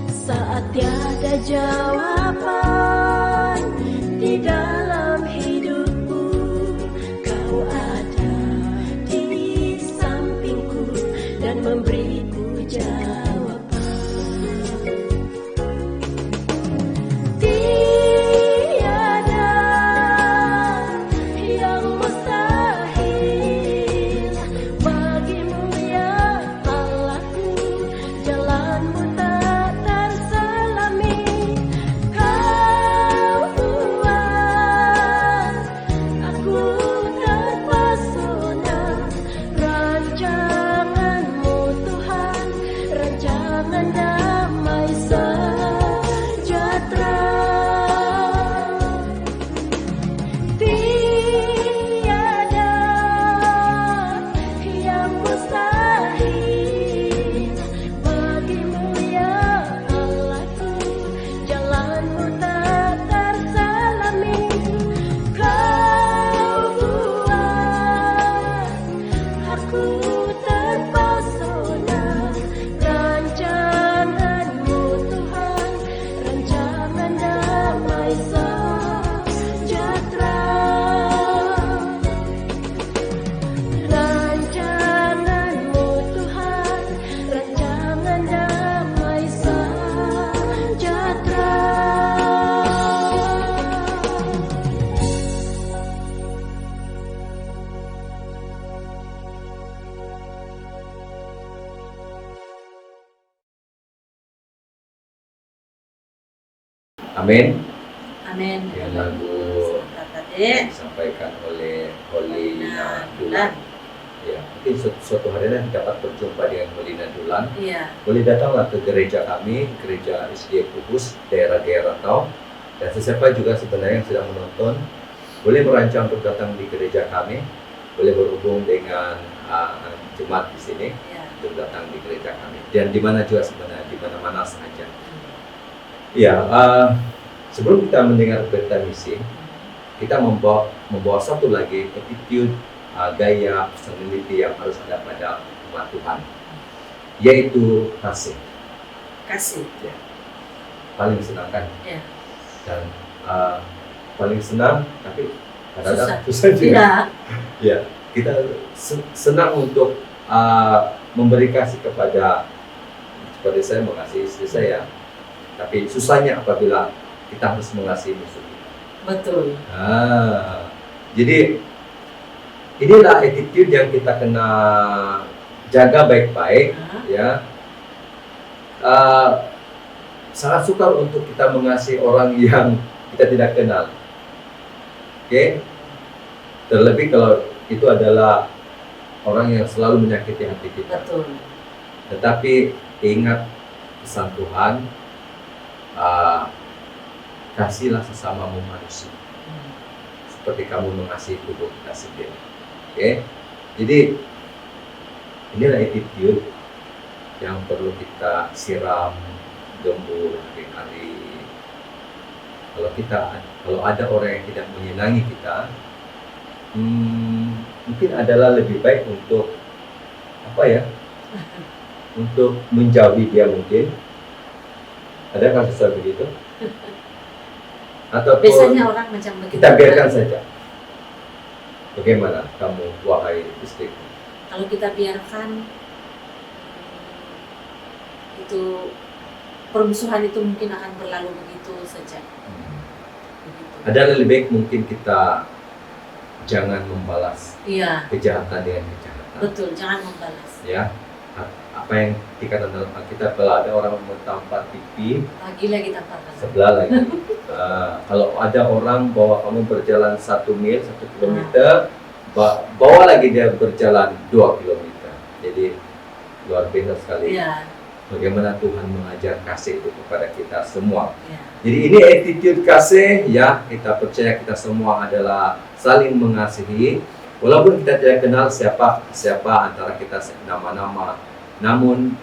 Saat tiada jawaban di dalam hidupku, Kau ada di sampingku dan memberiku jawaban. Tiada yang mustahil bagimu ya Allahku, jalanmu tak terselami. Kau buat aku terpesona, rancanganmu Tuhan, rancangan damai sejahtera. Tiada yang mustahil bagimu ya Allahku, jalanmu tak terselami. Kau buat aku terpesona, rancanganmu Tuhan, rancangan damai sejahtera. Rancanganmu Tuhan, rancangan damai sejahtera. Amin. Amin. Yang lagu Tadi disampaikan oleh Holina Dulan. Dulan. Ya, mungkin suatu hari nanti dapat berjumpa dengan Holina Dulan. Iya. Boleh datanglah ke gereja kami, gereja SDA Kudus, daerah-daerah Rantau. Dan sesiapa juga sebenarnya yang sedang menonton, boleh merancang untuk datang di gereja kami, boleh berhubung dengan jemaat di sini Iya. untuk datang di gereja kami. Dan di mana juga sebenarnya, di mana-mana saja. Ya, sebelum kita mendengar berita misi, kita membawa satu lagi attitude, gaya personality yang harus ada pada umat Tuhan, yaitu kasih. Kasih. Ya. Paling senang kan? Ya. Dan paling senang, tapi kadang-kadang Susah. susah juga. Tidak. Ya, kita senang untuk memberi kasih kepada, seperti saya mengasihi istri saya, tapi susahnya apabila kita harus mengasihi musuh kita. Betul. Jadi inilah attitude yang kita kena jaga baik-baik, ya. Sangat sukar untuk kita mengasihi orang yang kita tidak kenal. Oke? Terlebih kalau itu adalah orang yang selalu menyakiti hati kita. Betul. Tetapi ingat pesan Tuhan, kasihlah sesamamu manusia seperti kamu mengasihi tubuh kita sendiri. Oke? Jadi inilah attitude yang perlu kita siram, gembur hari-hari. Kalau ada orang yang tidak menyenangi kita, mungkin adalah lebih baik untuk untuk menjauhi dia mungkin. Ada kasus begitu? Atau Biasanya orang macam begitu. kita biarkan saja. Bagaimana kamu, wahai istri? Kalau kita biarkan, itu permusuhan itu mungkin akan berlalu begitu saja. Begitu. Adalah lebih baik mungkin kita jangan membalas Iya, kejahatan dengan kejahatan. betul. Jangan membalas. Ya, apa yang dikatakan dalam Alkitab, kalau ada orang mentampar pipi, Lagi-lagi tamparan. sebelah lagi. Kalau ada orang bawa kamu berjalan 1 mil, 1 kilometer, bawa lagi dia berjalan 2 kilometer. Jadi luar biasa sekali. Iya, Bagaimana Tuhan mengajar kasih itu kepada kita semua. iya. Jadi ini attitude kasih, ya, kita percaya kita semua adalah saling mengasihi. Walaupun kita tidak kenal siapa antara kita nama-nama, namun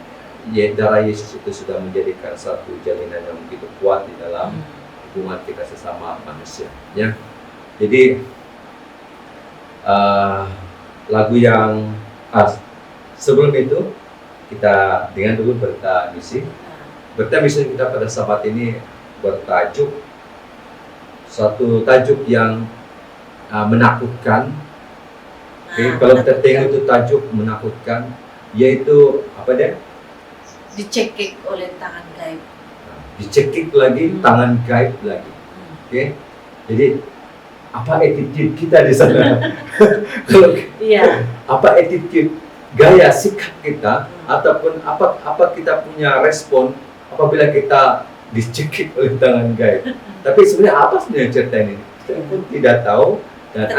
darah Yesus itu sudah menjadikan satu jalinan yang begitu kuat di dalam hubungan kita sesama manusia. Ya, jadi lagu yang sebelum itu kita dengan dulu berita misi. Berita misi kita pada sahabat ini bertajuk satu tajuk yang menakutkan. Kalau kita tengok itu tajuk menakutkan, yaitu apa dia? Dicekik oleh tangan gaib. Dicekik lagi, tangan gaib lagi. Jadi apa attitude kita di sana? Kalau apa attitude, gaya sikap kita, ataupun apa kita punya respon apabila kita dicekik oleh tangan gaib? Tapi sebenarnya apa sebenarnya cerita ini? Kita pun tidak tahu. Dan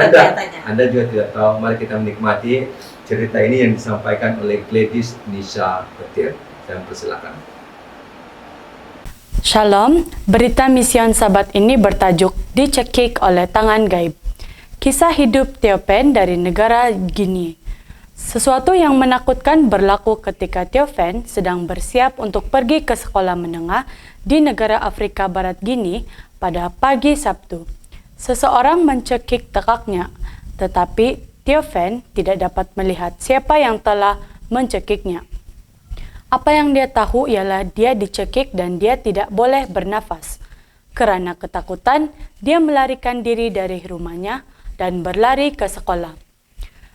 Anda juga tidak tahu. Mari kita menikmati cerita ini yang disampaikan oleh Gladys Nisha Petir. Saya persilakan. Shalom, berita mision Sabat ini bertajuk Dicekik oleh Tangan Gaib. Kisah hidup Theophan dari negara Guinea. Sesuatu yang menakutkan berlaku ketika Theophan sedang bersiap untuk pergi ke sekolah menengah di negara Afrika Barat Guinea pada pagi Sabtu. Seseorang mencekik tekaknya, tetapi Theophan tidak dapat melihat siapa yang telah mencekiknya. Apa yang dia tahu ialah dia dicekik dan dia tidak boleh bernafas. Kerana ketakutan, dia melarikan diri dari rumahnya dan berlari ke sekolah.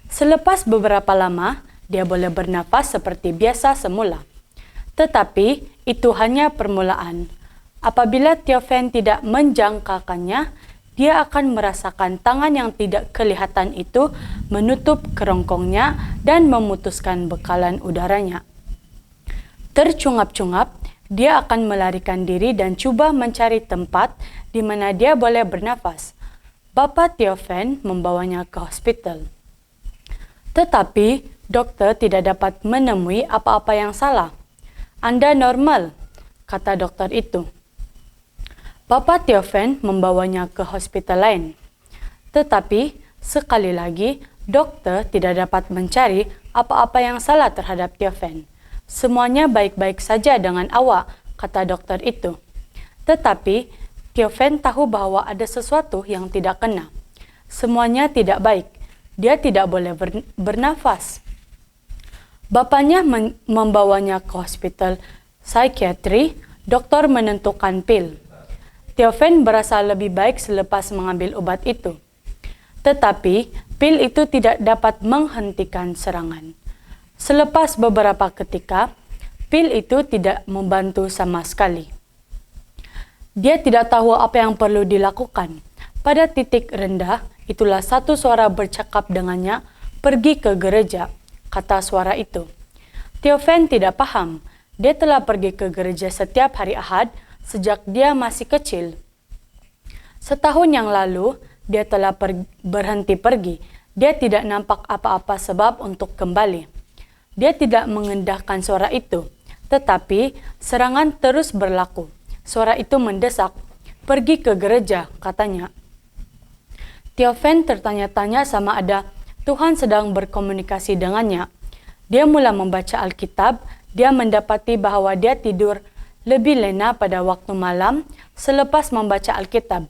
Selepas beberapa lama, dia boleh bernafas seperti biasa semula. Tetapi itu hanya permulaan. Apabila Theophan tidak menjangkakannya, dia akan merasakan tangan yang tidak kelihatan itu menutup kerongkongnya dan memutuskan bekalan udaranya. Tercungap-cungap, dia akan melarikan diri dan cuba mencari tempat di mana dia boleh bernafas. Bapa Theophan membawanya ke hospital. Tetapi dokter tidak dapat menemui apa-apa yang salah. Anda normal, kata dokter itu. Bapa Theophan membawanya ke hospital lain. Tetapi sekali lagi, dokter tidak dapat mencari apa-apa yang salah terhadap Theophan. Semuanya baik-baik saja dengan awak, kata dokter itu. Tetapi Theophan tahu bahwa ada sesuatu yang tidak kena. Semuanya tidak baik. Dia tidak boleh bernafas. Bapaknya membawanya ke hospital psikiatri. Dokter menentukan pil. Theophan berasa lebih baik selepas mengambil obat itu. Tetapi pil itu tidak dapat menghentikan serangan. Selepas beberapa ketika, pil itu tidak membantu sama sekali. Dia tidak tahu apa yang perlu dilakukan. Pada titik rendah, itulah satu suara bercakap dengannya, "Pergi ke gereja," kata suara itu. Theophan tidak paham. Dia telah pergi ke gereja setiap hari Ahad sejak dia masih kecil. Setahun yang lalu, dia telah berhenti pergi. Dia tidak nampak apa-apa sebab untuk kembali. Dia tidak mengendahkan suara itu, tetapi serangan terus berlaku. Suara itu mendesak, "Pergi ke gereja," katanya. Theophan tertanya-tanya sama ada Tuhan sedang berkomunikasi dengannya. Dia mula membaca Alkitab. Dia mendapati bahwa dia tidur lebih lena pada waktu malam selepas membaca Alkitab.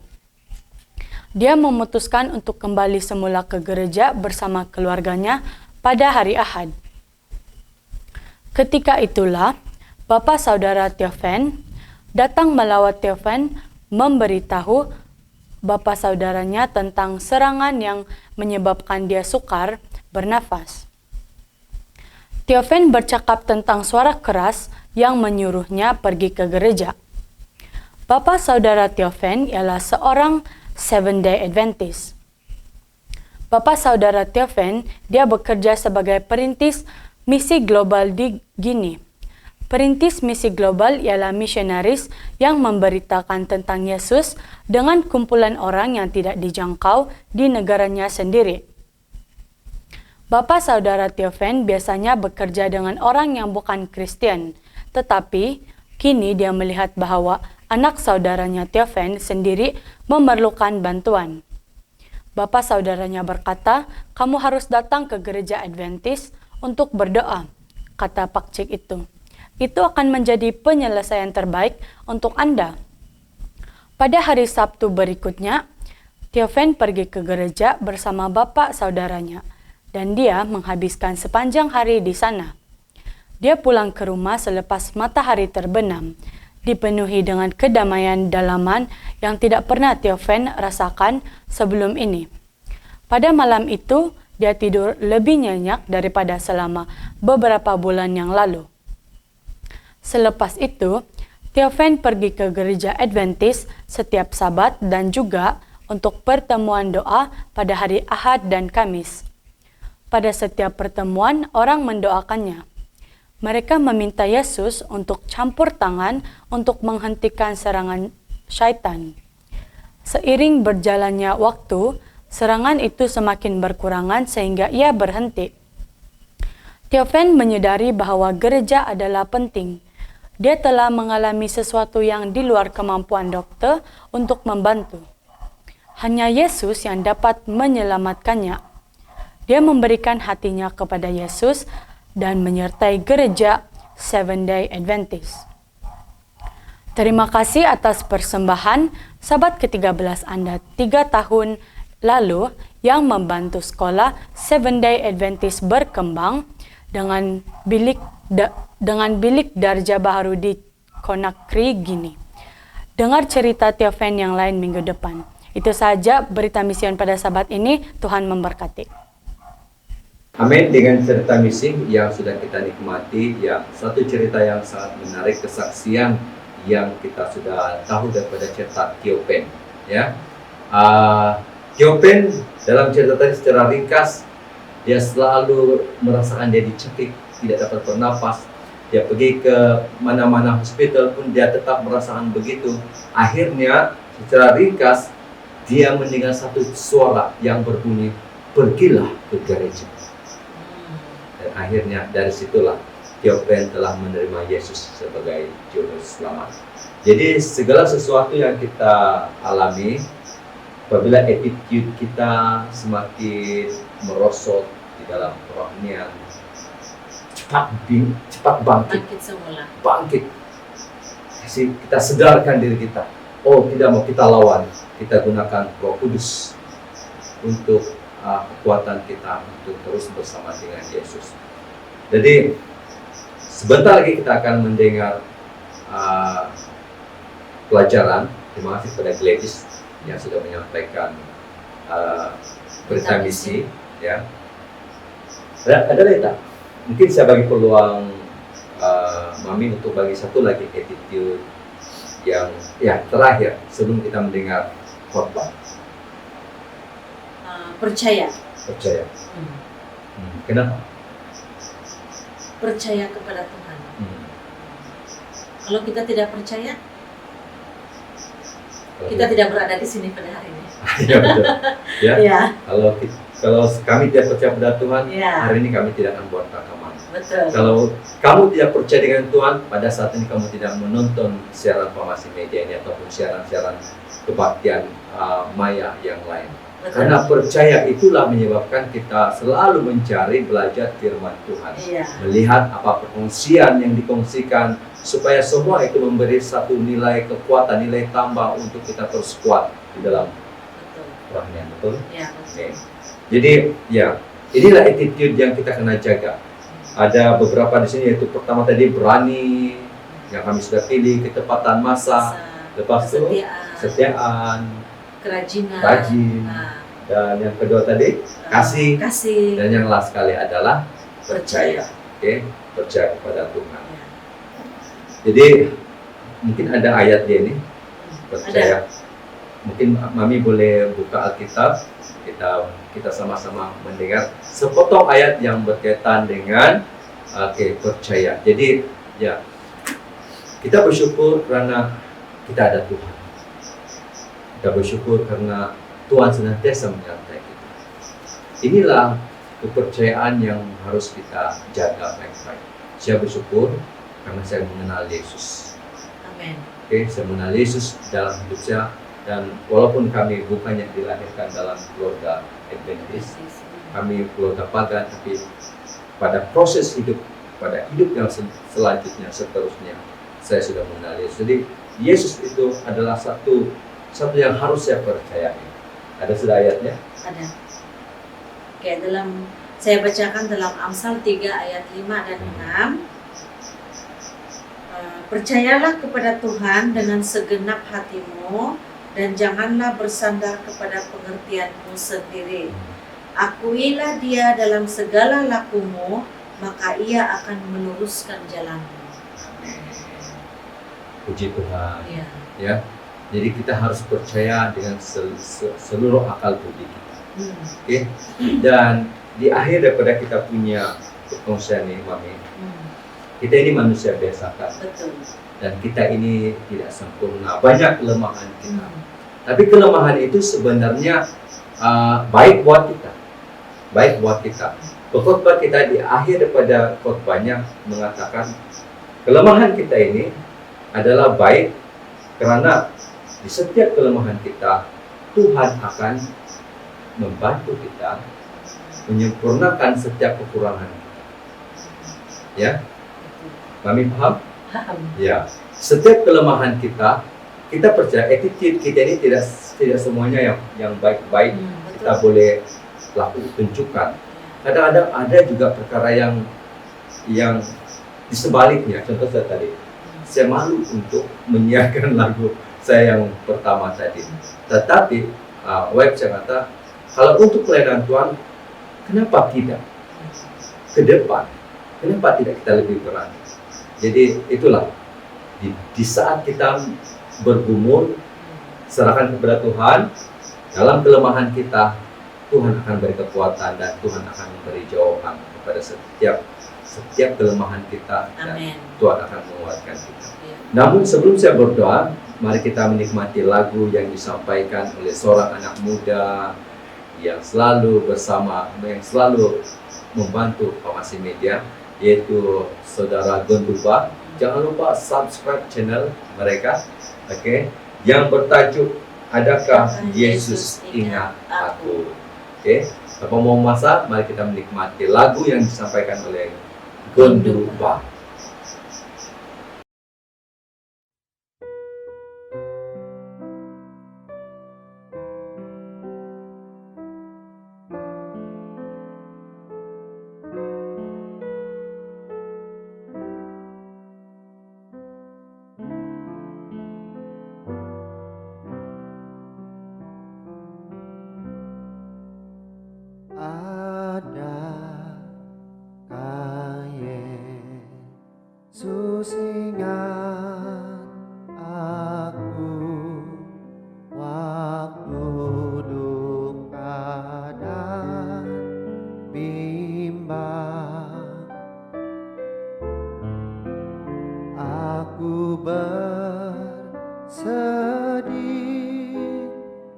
Dia memutuskan untuk kembali semula ke gereja bersama keluarganya pada hari Ahad. Ketika itulah, bapa saudara Theophan datang melawat Theophan memberitahu bapa saudaranya tentang serangan yang menyebabkan dia sukar bernafas. Theophan bercakap tentang suara keras yang menyuruhnya pergi ke gereja. Bapa saudara Theophan ialah seorang Seventh-day Adventist. Bapa saudara Theophan, dia bekerja sebagai perintis misi global di Guinea. Perintis misi global ialah misionaris yang memberitakan tentang Yesus dengan kumpulan orang yang tidak dijangkau di negaranya sendiri. Bapa saudara Theophan biasanya bekerja dengan orang yang bukan Kristen, tetapi kini dia melihat bahwa anak saudaranya Theophan sendiri memerlukan bantuan. Bapak saudaranya berkata, "Kamu harus datang ke gereja Adventist untuk berdoa," kata Pak Cik itu. "Itu akan menjadi penyelesaian terbaik untuk Anda." Pada hari Sabtu berikutnya, Theophan pergi ke gereja bersama bapak saudaranya, dan dia menghabiskan sepanjang hari di sana. Dia pulang ke rumah selepas matahari terbenam, dipenuhi dengan kedamaian dalaman yang tidak pernah Theophan rasakan sebelum ini. Pada malam itu, dia tidur lebih nyenyak daripada selama beberapa bulan yang lalu. Selepas itu, Theophan pergi ke gereja Adventist setiap Sabat dan juga untuk pertemuan doa pada hari Ahad dan Kamis. Pada setiap pertemuan, orang mendoakannya. Mereka meminta Yesus untuk campur tangan untuk menghentikan serangan syaitan. Seiring berjalannya waktu, serangan itu semakin berkurangan sehingga ia berhenti. Theophan menyadari bahwa gereja adalah penting. Dia telah mengalami sesuatu yang di luar kemampuan dokter untuk membantu. Hanya Yesus yang dapat menyelamatkannya. Dia memberikan hatinya kepada Yesus dan menyertai gereja Seventh-day Adventist. Terima kasih atas persembahan Sabat ke-13 Anda 3 tahun lalu yang membantu sekolah Seventh-day Adventist berkembang dengan bilik darjah baru di Conakry, Guinea. Dengar cerita Theophan yang lain minggu depan. Itu saja berita mision pada Sabat ini. Tuhan memberkati. Amin. Dengan cerita misi yang sudah kita nikmati, ya, satu cerita yang sangat menarik, kesaksian yang kita sudah tahu daripada cerita Theophan, ya. Theophan dalam cerita tadi secara ringkas, dia selalu merasakan dia dicekik, tidak dapat bernafas. Dia pergi ke mana-mana hospital pun dia tetap merasakan begitu. Akhirnya secara ringkas dia mendengar satu suara yang berbunyi, "Pergilah ke gereja." Dan akhirnya dari situlah Theophan telah menerima Yesus sebagai juru selamat. Jadi segala sesuatu yang kita alami, apabila attitude kita semakin merosot di dalam kerohanian, cepat bangkit semula. Bangkit. Kita sedarkan diri kita. Oh, tidak mau kita lawan. Kita gunakan Roh Kudus untuk kekuatan kita untuk terus bersama dengan Yesus. Jadi sebentar lagi kita akan mendengar pelajaran. Terima kasih kepada Gladys yang sudah menyampaikan berita misi. Ya, ada tak? Mungkin saya bagi peluang Mami untuk bagi satu lagi attitude yang terakhir sebelum kita mendengar khotbah. Percaya. Kenapa? Percaya kepada Tuhan. Kalau kita tidak percaya, kita tidak berada di sini pada hari ini. Ya, betul. Ya. Ya. Kalau kami tidak percaya pada Tuhan, Ya. hari ini kami tidak akan buat rekaman. Betul. Kalau kamu tidak percaya dengan Tuhan, pada saat ini kamu tidak menonton siaran Formasi Media ini ataupun siaran-siaran kebaktian maya yang lain. Betul. Karena percaya itulah menyebabkan kita selalu mencari belajar firman Tuhan. Iya. Melihat apa perkongsian yang dikongsikan, supaya semua itu memberi satu nilai kekuatan, nilai tambah untuk kita terus kuat di dalam Betul. rohanian. Betul? Ya, Oke. Jadi, ya, inilah attitude yang kita kena jaga. Ada beberapa di sini, yaitu pertama tadi berani, yang kami sudah pilih, ketepatan masa, lepas itu kesetiaan, kerajinan, rajin, dan yang kedua tadi kasih, dan yang last sekali adalah percaya. Oke, percaya kepada Tuhan. Ya. Jadi mungkin ada ayat dia ini percaya. Mungkin Mami boleh buka Alkitab, kita sama-sama mendengar sepotong ayat yang berkaitan dengan percaya. Jadi ya, kita bersyukur karena kita ada Tuhan. Kita bersyukur karena Tuhan senantiasa menyertai kita. Inilah kepercayaan yang harus kita jaga baik-baik. Saya bersyukur karena saya mengenal Yesus. Amin. Oke, saya mengenal Yesus dalam hidup saya, Dan walaupun kami bukannya dilahirkan dalam keluarga Adventist, kami keluarga pagan, tapi pada proses hidup, pada hidup yang selanjutnya, seterusnya, saya sudah mengenal Yesus. Jadi Yesus itu adalah satu yang harus saya percayai. Ada sudah ayatnya? Ada. Oke, saya bacakan dalam Amsal 3 ayat 5 dan 6. Percayalah kepada Tuhan dengan segenap hatimu dan janganlah bersandar kepada pengertianmu sendiri. Akuilah Dia dalam segala lakumu, maka Ia akan meluruskan jalanmu. Puji Tuhan. Ya. Ya. Jadi kita harus percaya dengan seluruh akal budi kita. Oke. Dan di akhir daripada kita punya perkongsian ini, Mami, kita ini manusia biasa kan. Betul. Dan kita ini tidak sempurna, banyak kelemahan kita. Tapi kelemahan itu sebenarnya baik buat kita. Baik buat kita. Pengkhotbah kita di akhir daripada khotbahnya mengatakan kelemahan kita ini adalah baik karena di setiap kelemahan kita Tuhan akan membantu kita menyempurnakan setiap kekurangan kita. Ya, kami paham? Paham. Ya, setiap kelemahan kita percaya attitude kita ini tidak semuanya yang baik-baik kita boleh tunjukkan. Kadang-kadang ada juga perkara yang di sebaliknya. Contoh saya tadi, saya malu untuk menyiarkan lagu saya yang pertama tadi. Tetapi web saya kata, kalau untuk pelayanan Tuhan, kenapa tidak ke depan? Kenapa tidak kita lebih berani? Jadi itulah di saat kita bergumul, serahkan kepada Tuhan. Dalam kelemahan kita, Tuhan akan beri kekuatan dan Tuhan akan memberi jawaban kepada setiap kelemahan kita. Amen. Dan Tuhan akan menguatkan kita. Namun sebelum saya berdoa, mari kita menikmati lagu yang disampaikan oleh seorang anak muda yang selalu membantu Pamasi Media, yaitu Saudara Gonduba. Jangan lupa subscribe channel mereka, oke? Yang bertajuk Adakah Yesus Ingat Aku? Oke? Tanpa mau masa, mari kita menikmati lagu yang disampaikan oleh Gonduba. Adakah Yesus ingat aku waktu duka dan bimbang? Aku bersedih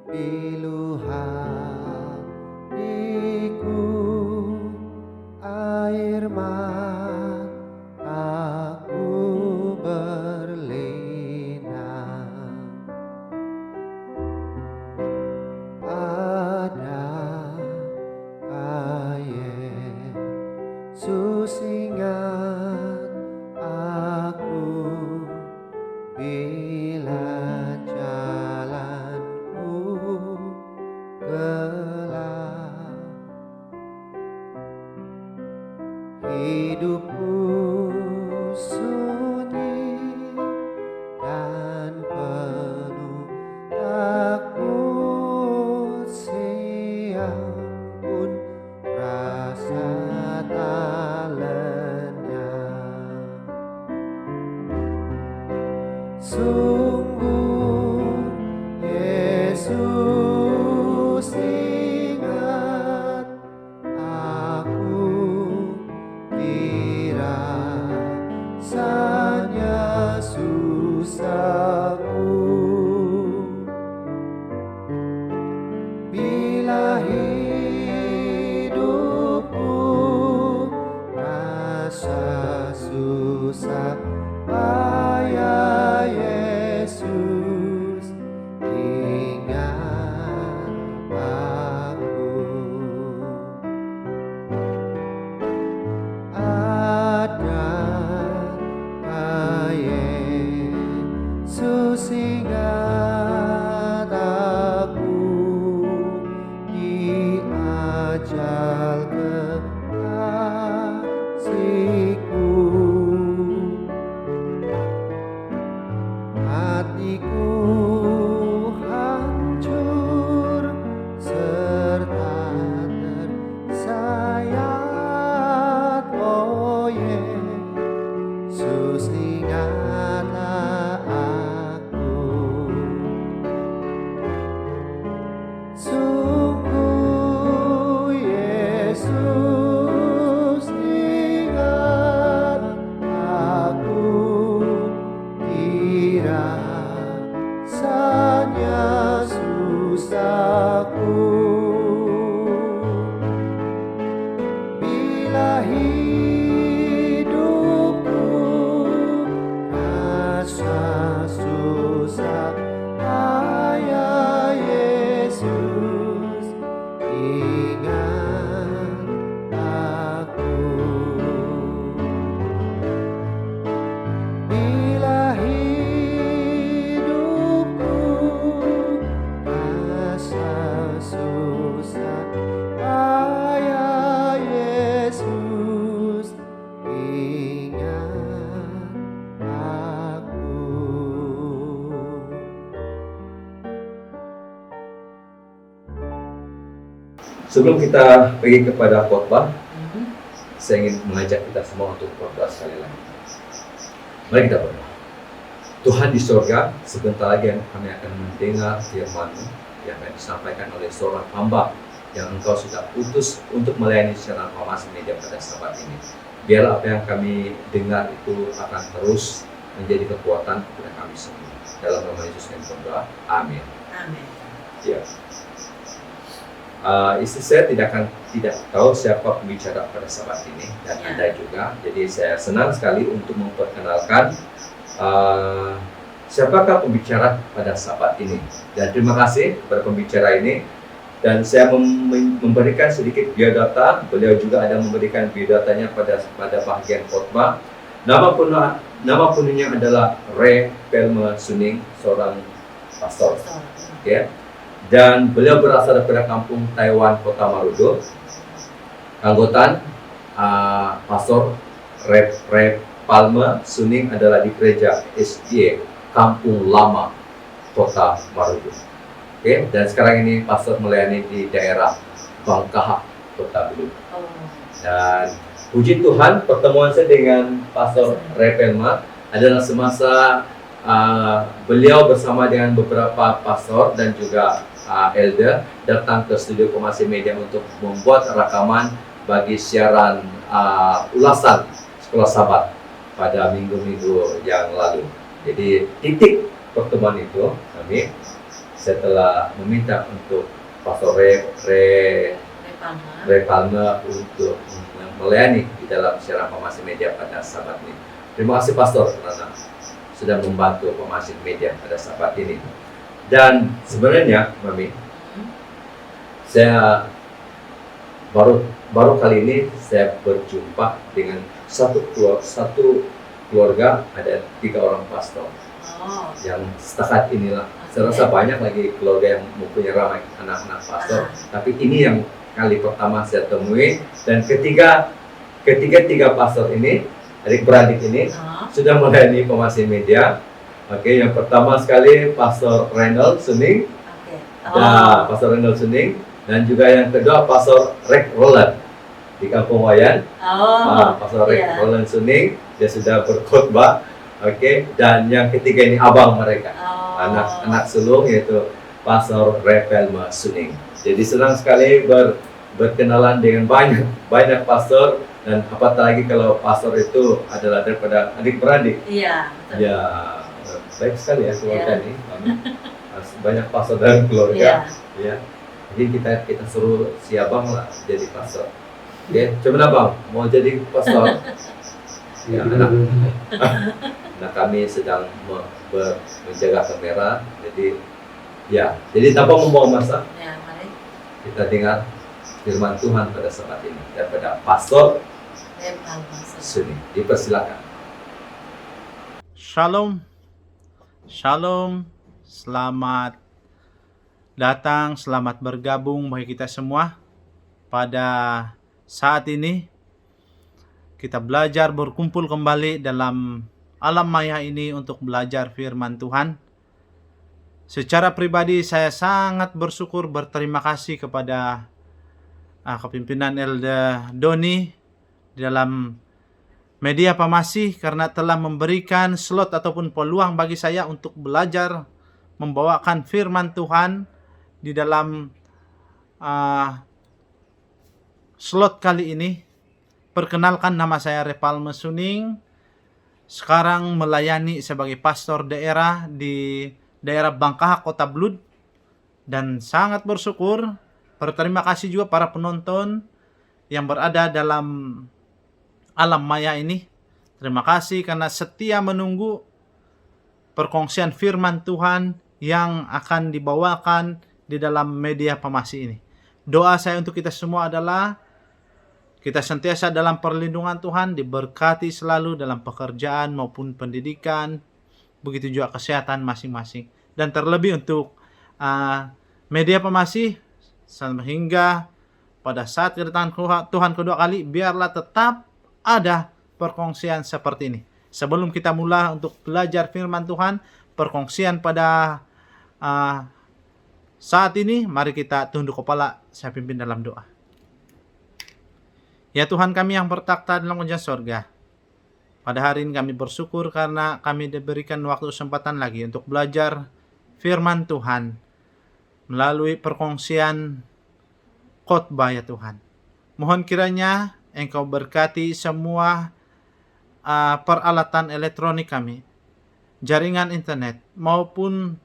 pilu hatiku, air mataku berlinang. Adakah Yesus ingat aku bila jalanku gelap, hidupku sunyi dan penuh takut, siang pun rasa tak lenyap. Sungguh Yesus ingat aku, kira kekasihku. Hatiku hancur serta tersayat, oh Yesus ingatlah aku. Sungguh Yesus ingat aku, rasanya susahku. Bila hidupku rasa susah, ayah Yesus ingat aku. Bila hidupku rasa susah, ayah Yesus ingat aku. Sebelum kita pergi kepada khotbah, saya ingin mengajak kita semua untuk berdoa sekali lagi. Mari kita berdoa. Tuhan di surga, sebentar lagi kami akan mendengar firman-Mu yang akan disampaikan oleh seorang hamba yang Engkau sudah utus untuk melayani secara informasi media pada saat ini. Biar apa yang kami dengar itu akan terus menjadi kekuatan kepada kami semua. Dalam nama Yesus kami berdoa. Amin. Amin. Ya. Istri saya tidak tahu siapa pembicara pada saat ini dan Anda juga. Jadi saya senang sekali untuk memperkenalkan siapakah pembicara pada saat ini. Dan terima kasih kepada pembicara ini. Dan saya memberikan sedikit biodata. Beliau juga ada memberikan biodatanya pada bagian khotbah. Nama penuhnya adalah Ray Pelmer Suning, seorang pastor. Ya. Dan beliau berasal dari kampung Taiwan, Kota Marudu. Anggotan Pastor Ray Pelmer Suning adalah di gereja SDA Kampung Lama, Kota Marudu. Oke, dan sekarang ini pastor melayani di daerah Bangkahak, Kota Belud. Dan puji Tuhan, pertemuan saya dengan Pastor Ray Pelmer adalah semasa beliau bersama dengan beberapa pastor dan juga elder datang ke studio Informasi Media untuk membuat rekaman bagi siaran ulasan Sekolah Sabat pada minggu-minggu yang lalu. Jadi titik pertemuan itu kami setelah meminta untuk Pastor Ray Pelmer untuk melayani di dalam siaran Informasi Media pada Sabat ini. Terima kasih Pastor karena sudah membantu Informasi Media pada Sabat ini. Dan sebenarnya, Mami, saya baru kali ini saya berjumpa dengan satu keluarga, ada 3 orang pastor. Yang setakat inilah. Saya rasa banyak lagi keluarga yang mempunyai ramai anak-anak pastor. Tapi ini yang kali pertama saya temui. Dan ketiga pastor ini, adik-beradik ini, sudah melayani Informasi Media. Oke, yang pertama sekali Pastor Reynold Suning, Pastor Reynold Suning, dan juga yang kedua Pastor Rick Roland di Kampung Wayan. Pastor Rick Roland Suning, dia sudah berkhotbah. Oke, dan yang ketiga ini abang mereka, anak sulung yaitu Pastor Ray Pelmer Suning. Jadi senang sekali berkenalan dengan banyak pastor, dan apatah lagi kalau pastor itu adalah daripada adik-beradik. Iya, betul. Ya. Baik sekali ya keluarga ini, banyak pastor dan keluarga. Ya, jadi kita suruh si abang lah jadi pastor. Ya, coba abang mau jadi pastor. Ya, nah kami sedang menjaga kamera, jadi tanpa membuang masa, kita dengar firman Tuhan pada saat ini daripada Pastor Suning. Dipersilakan. Shalom, selamat datang, selamat bergabung bagi kita semua pada saat ini kita belajar berkumpul kembali dalam alam maya ini untuk belajar firman Tuhan. Secara pribadi saya sangat bersyukur, berterima kasih kepada kepimpinan Elder Doni di dalam media Pamasih karena telah memberikan slot ataupun peluang bagi saya untuk belajar membawakan firman Tuhan di dalam slot kali ini. Perkenalkan, nama saya Repalme Suning. Sekarang melayani sebagai pastor daerah di daerah Bangkaha, Kota Blud. Dan sangat bersyukur, berterima kasih juga para penonton yang berada dalam alam maya ini. Terima kasih karena setia menunggu perkongsian firman Tuhan yang akan dibawakan di dalam media Pamasih ini. Doa saya untuk kita semua adalah kita sentiasa dalam perlindungan Tuhan, diberkati selalu dalam pekerjaan maupun pendidikan, begitu juga kesehatan masing-masing. Dan terlebih untuk media Pamasih, sehingga pada saat kedatangan Tuhan kedua kali, biarlah tetap ada perkongsian seperti ini. Sebelum kita mulai untuk belajar firman Tuhan, perkongsian pada saat ini, mari kita tunduk kepala, saya pimpin dalam doa. Ya Tuhan kami yang bertakhta dalam kerajaan sorga, pada hari ini kami bersyukur karena kami diberikan waktu kesempatan lagi untuk belajar firman Tuhan melalui perkongsian khotbah ya Tuhan. Mohon kiranya Engkau berkati semua peralatan elektronik kami, jaringan internet, maupun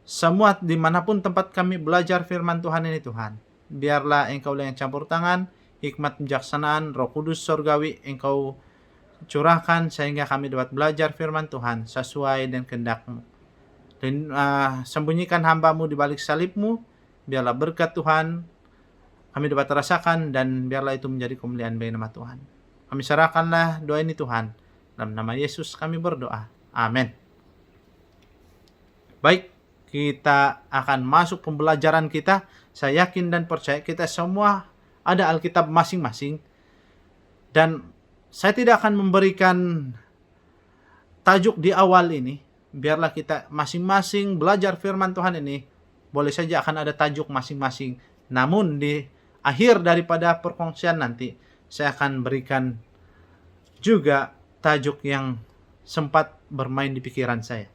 semua dimanapun tempat kami belajar firman Tuhan ini Tuhan. Biarlah Engkau yang campur tangan, hikmat kebijaksanaan, Roh Kudus Surgawi Engkau curahkan sehingga kami dapat belajar firman Tuhan sesuai dengan kehendak-Mu. Dan sembunyikan hamba-Mu di balik salib-Mu, biarlah berkat Tuhan kami dapat rasakan dan biarlah itu menjadi kemuliaan bagi nama Tuhan. Kami serahkanlah doa ini Tuhan. Dalam nama Yesus kami berdoa. Amin. Baik, kita akan masuk pembelajaran kita. Saya yakin dan percaya kita semua ada Alkitab masing-masing. Dan saya tidak akan memberikan tajuk di awal ini. Biarlah kita masing-masing belajar firman Tuhan ini. Boleh saja akan ada tajuk masing-masing. Namun di akhir daripada perkongsian nanti, saya akan berikan juga tajuk yang sempat bermain di pikiran saya.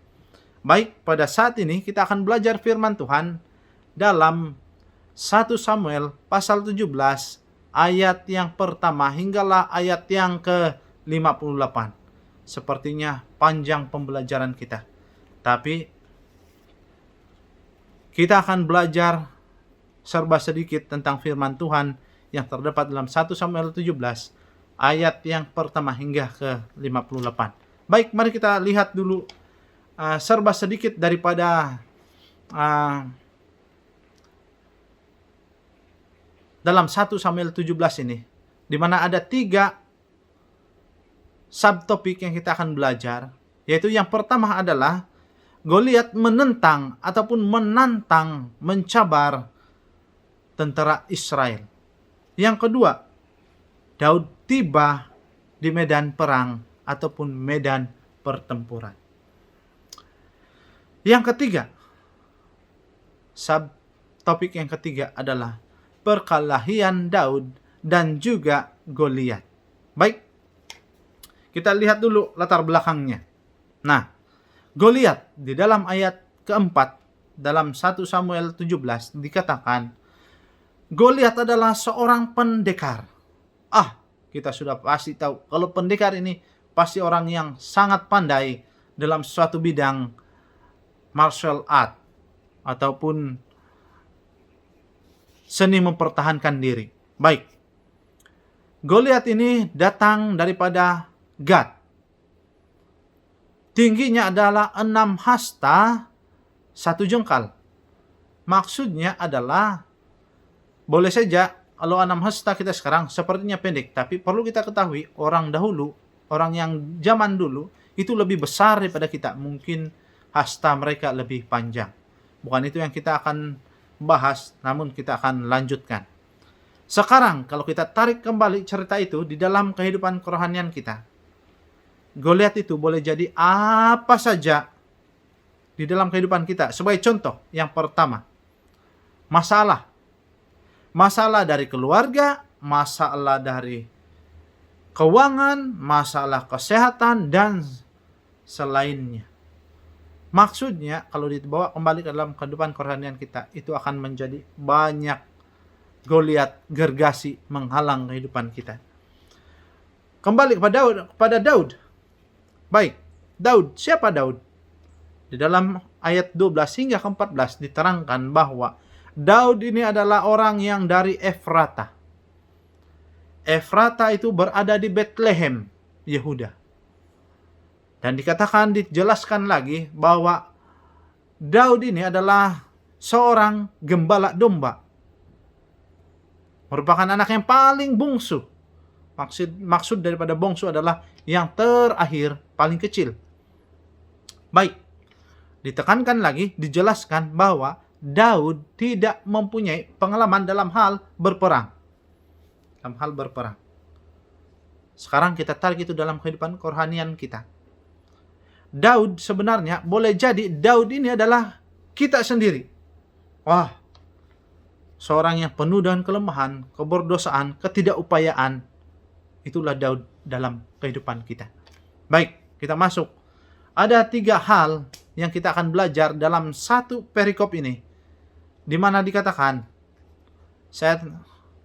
Baik, pada saat ini kita akan belajar firman Tuhan dalam 1 Samuel pasal 17 ayat yang pertama hinggalah ayat yang ke-58. Sepertinya panjang pembelajaran kita. Tapi kita akan belajar serba sedikit tentang firman Tuhan yang terdapat dalam 1 Samuel 17 ayat yang pertama hingga ke-58. Baik, mari kita lihat dulu serba sedikit daripada dalam 1 Samuel 17 ini, di mana ada 3 subtopik yang kita akan belajar, yaitu yang pertama adalah Goliat menentang ataupun menantang, mencabar tentara Israel. Yang kedua, Daud tiba di medan perang ataupun medan pertempuran. Yang ketiga, subtopik yang ketiga adalah perkelahian Daud dan juga Goliat. Baik, kita lihat dulu latar belakangnya. Nah, Goliat di dalam ayat keempat dalam 1 Samuel 17 dikatakan, Goliat adalah seorang pendekar. Kita sudah pasti tahu kalau pendekar ini pasti orang yang sangat pandai dalam suatu bidang martial art ataupun seni mempertahankan diri. Baik. Goliat ini datang daripada Gad. Tingginya adalah 6 hasta 1 jengkal. Maksudnya adalah, boleh saja kalau 6 hasta kita sekarang sepertinya pendek, tapi perlu kita ketahui orang dahulu, orang yang zaman dulu itu lebih besar daripada kita. Mungkin hasta mereka lebih panjang. Bukan itu yang kita akan bahas, namun kita akan lanjutkan. Sekarang kalau kita tarik kembali cerita itu di dalam kehidupan kerohanian kita, Goliat itu boleh jadi apa saja di dalam kehidupan kita. Sebagai contoh, yang pertama, masalah. Masalah dari keluarga, masalah dari keuangan, masalah kesehatan, dan selainnya. Maksudnya, kalau dibawa kembali ke dalam kehidupan kerohanian kita, itu akan menjadi banyak Goliat, gergasi, menghalang kehidupan kita. Kembali kepada Daud. Baik, Daud. Siapa Daud? Di dalam ayat 12 hingga ke 14 diterangkan bahwa Daud ini adalah orang yang dari Efrata. Efrata itu berada di Bethlehem, Yehuda. Dan dijelaskan lagi bahwa Daud ini adalah seorang gembala domba. Merupakan anak yang paling bungsu. Maksud daripada bungsu adalah yang terakhir, paling kecil. Baik. Ditekankan lagi, dijelaskan bahwa Daud tidak mempunyai pengalaman dalam hal berperang. Sekarang kita tarik itu dalam kehidupan kerohanian kita. Daud sebenarnya boleh jadi Daud ini adalah kita sendiri. Wah, seorang yang penuh dengan kelemahan, keberdosaan, ketidakupayaan. Itulah Daud dalam kehidupan kita. Baik, kita masuk. Ada 3 hal yang kita akan belajar dalam satu perikop ini. Di mana dikatakan, saya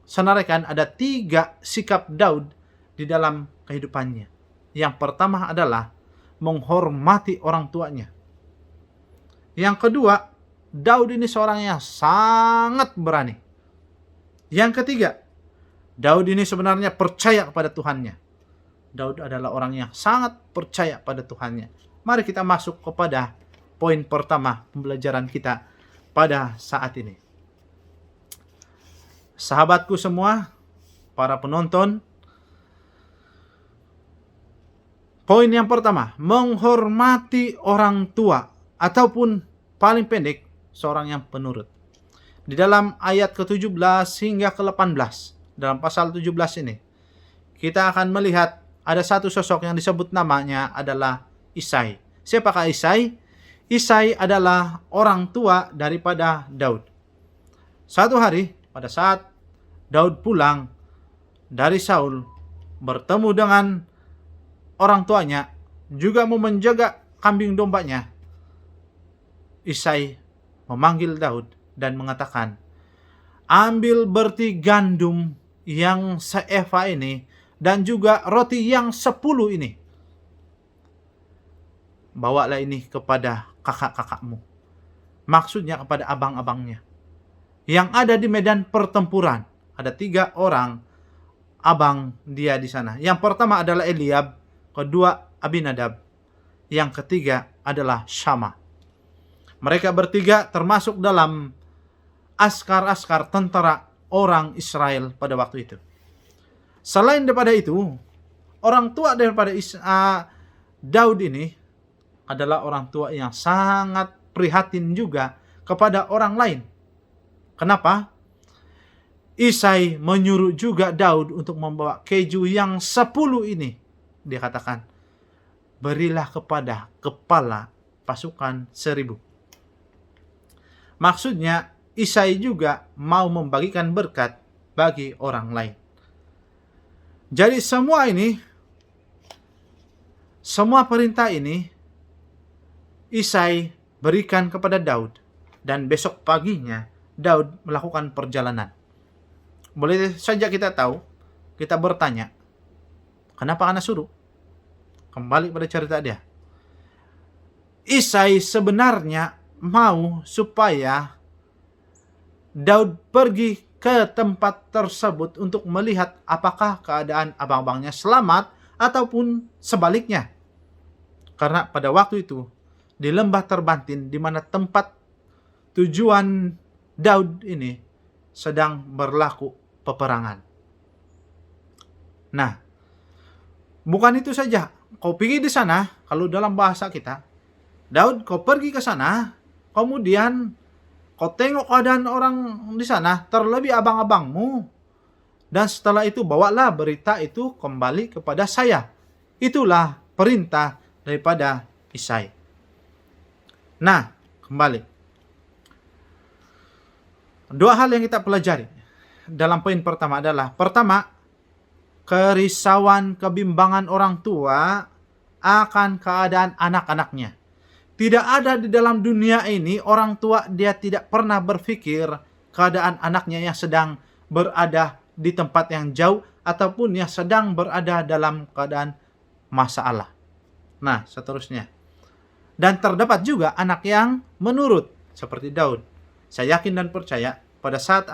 senaraikan ada 3 sikap Daud di dalam kehidupannya. Yang pertama adalah menghormati orang tuanya. Yang kedua, Daud ini seorang yang sangat berani. Yang ketiga, Daud ini sebenarnya percaya kepada Tuhannya. Daud adalah orang yang sangat percaya pada Tuhannya. Mari kita masuk kepada poin pertama pembelajaran kita pada saat ini. Sahabatku semua, para penonton, poin yang pertama, menghormati orang tua ataupun paling pendek, seorang yang penurut. Di dalam ayat ke-17 hingga ke-18, dalam pasal 17 ini, kita akan melihat ada satu sosok yang disebut namanya adalah Isai. Siapakah Isai? Isai adalah orang tua daripada Daud. Satu hari, pada saat Daud pulang dari Saul, bertemu dengan orang tuanya, juga mau menjaga kambing dombanya, Isai memanggil Daud dan mengatakan, ambil berti gandum yang seeva ini dan juga roti yang 10 ini. Bawalah ini kepada kakak-kakakmu. Maksudnya kepada abang-abangnya yang ada di medan pertempuran. Ada 3 orang abang dia di sana. Yang pertama adalah Eliab, kedua Abinadab, yang ketiga adalah Syama. Mereka bertiga termasuk dalam askar-askar tentara orang Israel pada waktu itu. Selain daripada itu, orang tua daripada Daud ini adalah orang tua yang sangat prihatin juga kepada orang lain. Kenapa? Isai menyuruh juga Daud untuk membawa keju yang 10 ini. Dia katakan, berilah kepada kepala pasukan 1000. Maksudnya, Isai juga mau membagikan berkat bagi orang lain. Jadi semua perintah ini, Isai berikan kepada Daud. Dan besok paginya, Daud melakukan perjalanan. Boleh saja kita tahu, kita bertanya, kenapa Anda suruh? Kembali pada cerita dia. Isai sebenarnya mau supaya Daud pergi ke tempat tersebut untuk melihat apakah keadaan abang-abangnya selamat ataupun sebaliknya. Karena pada waktu itu di lembah Terbantin, di mana tempat tujuan Daud ini, sedang berlaku peperangan. Nah, bukan itu saja. Kau pergi di sana, kalau dalam bahasa kita, Daud, kau pergi ke sana, kemudian kau tengok keadaan orang di sana, terlebih abang-abangmu dan setelah itu bawalah berita itu kembali kepada saya. Itulah perintah daripada Isai. Nah, kembali. Dua hal yang kita pelajari dalam poin pertama adalah, pertama, kerisauan, kebimbangan orang tua akan keadaan anak-anaknya. Tidak ada di dalam dunia ini orang tua dia tidak pernah berpikir keadaan anaknya yang sedang berada di tempat yang jauh ataupun yang sedang berada dalam keadaan masalah. Nah, seterusnya. Dan terdapat juga anak yang menurut seperti Daud. Saya yakin dan percaya pada saat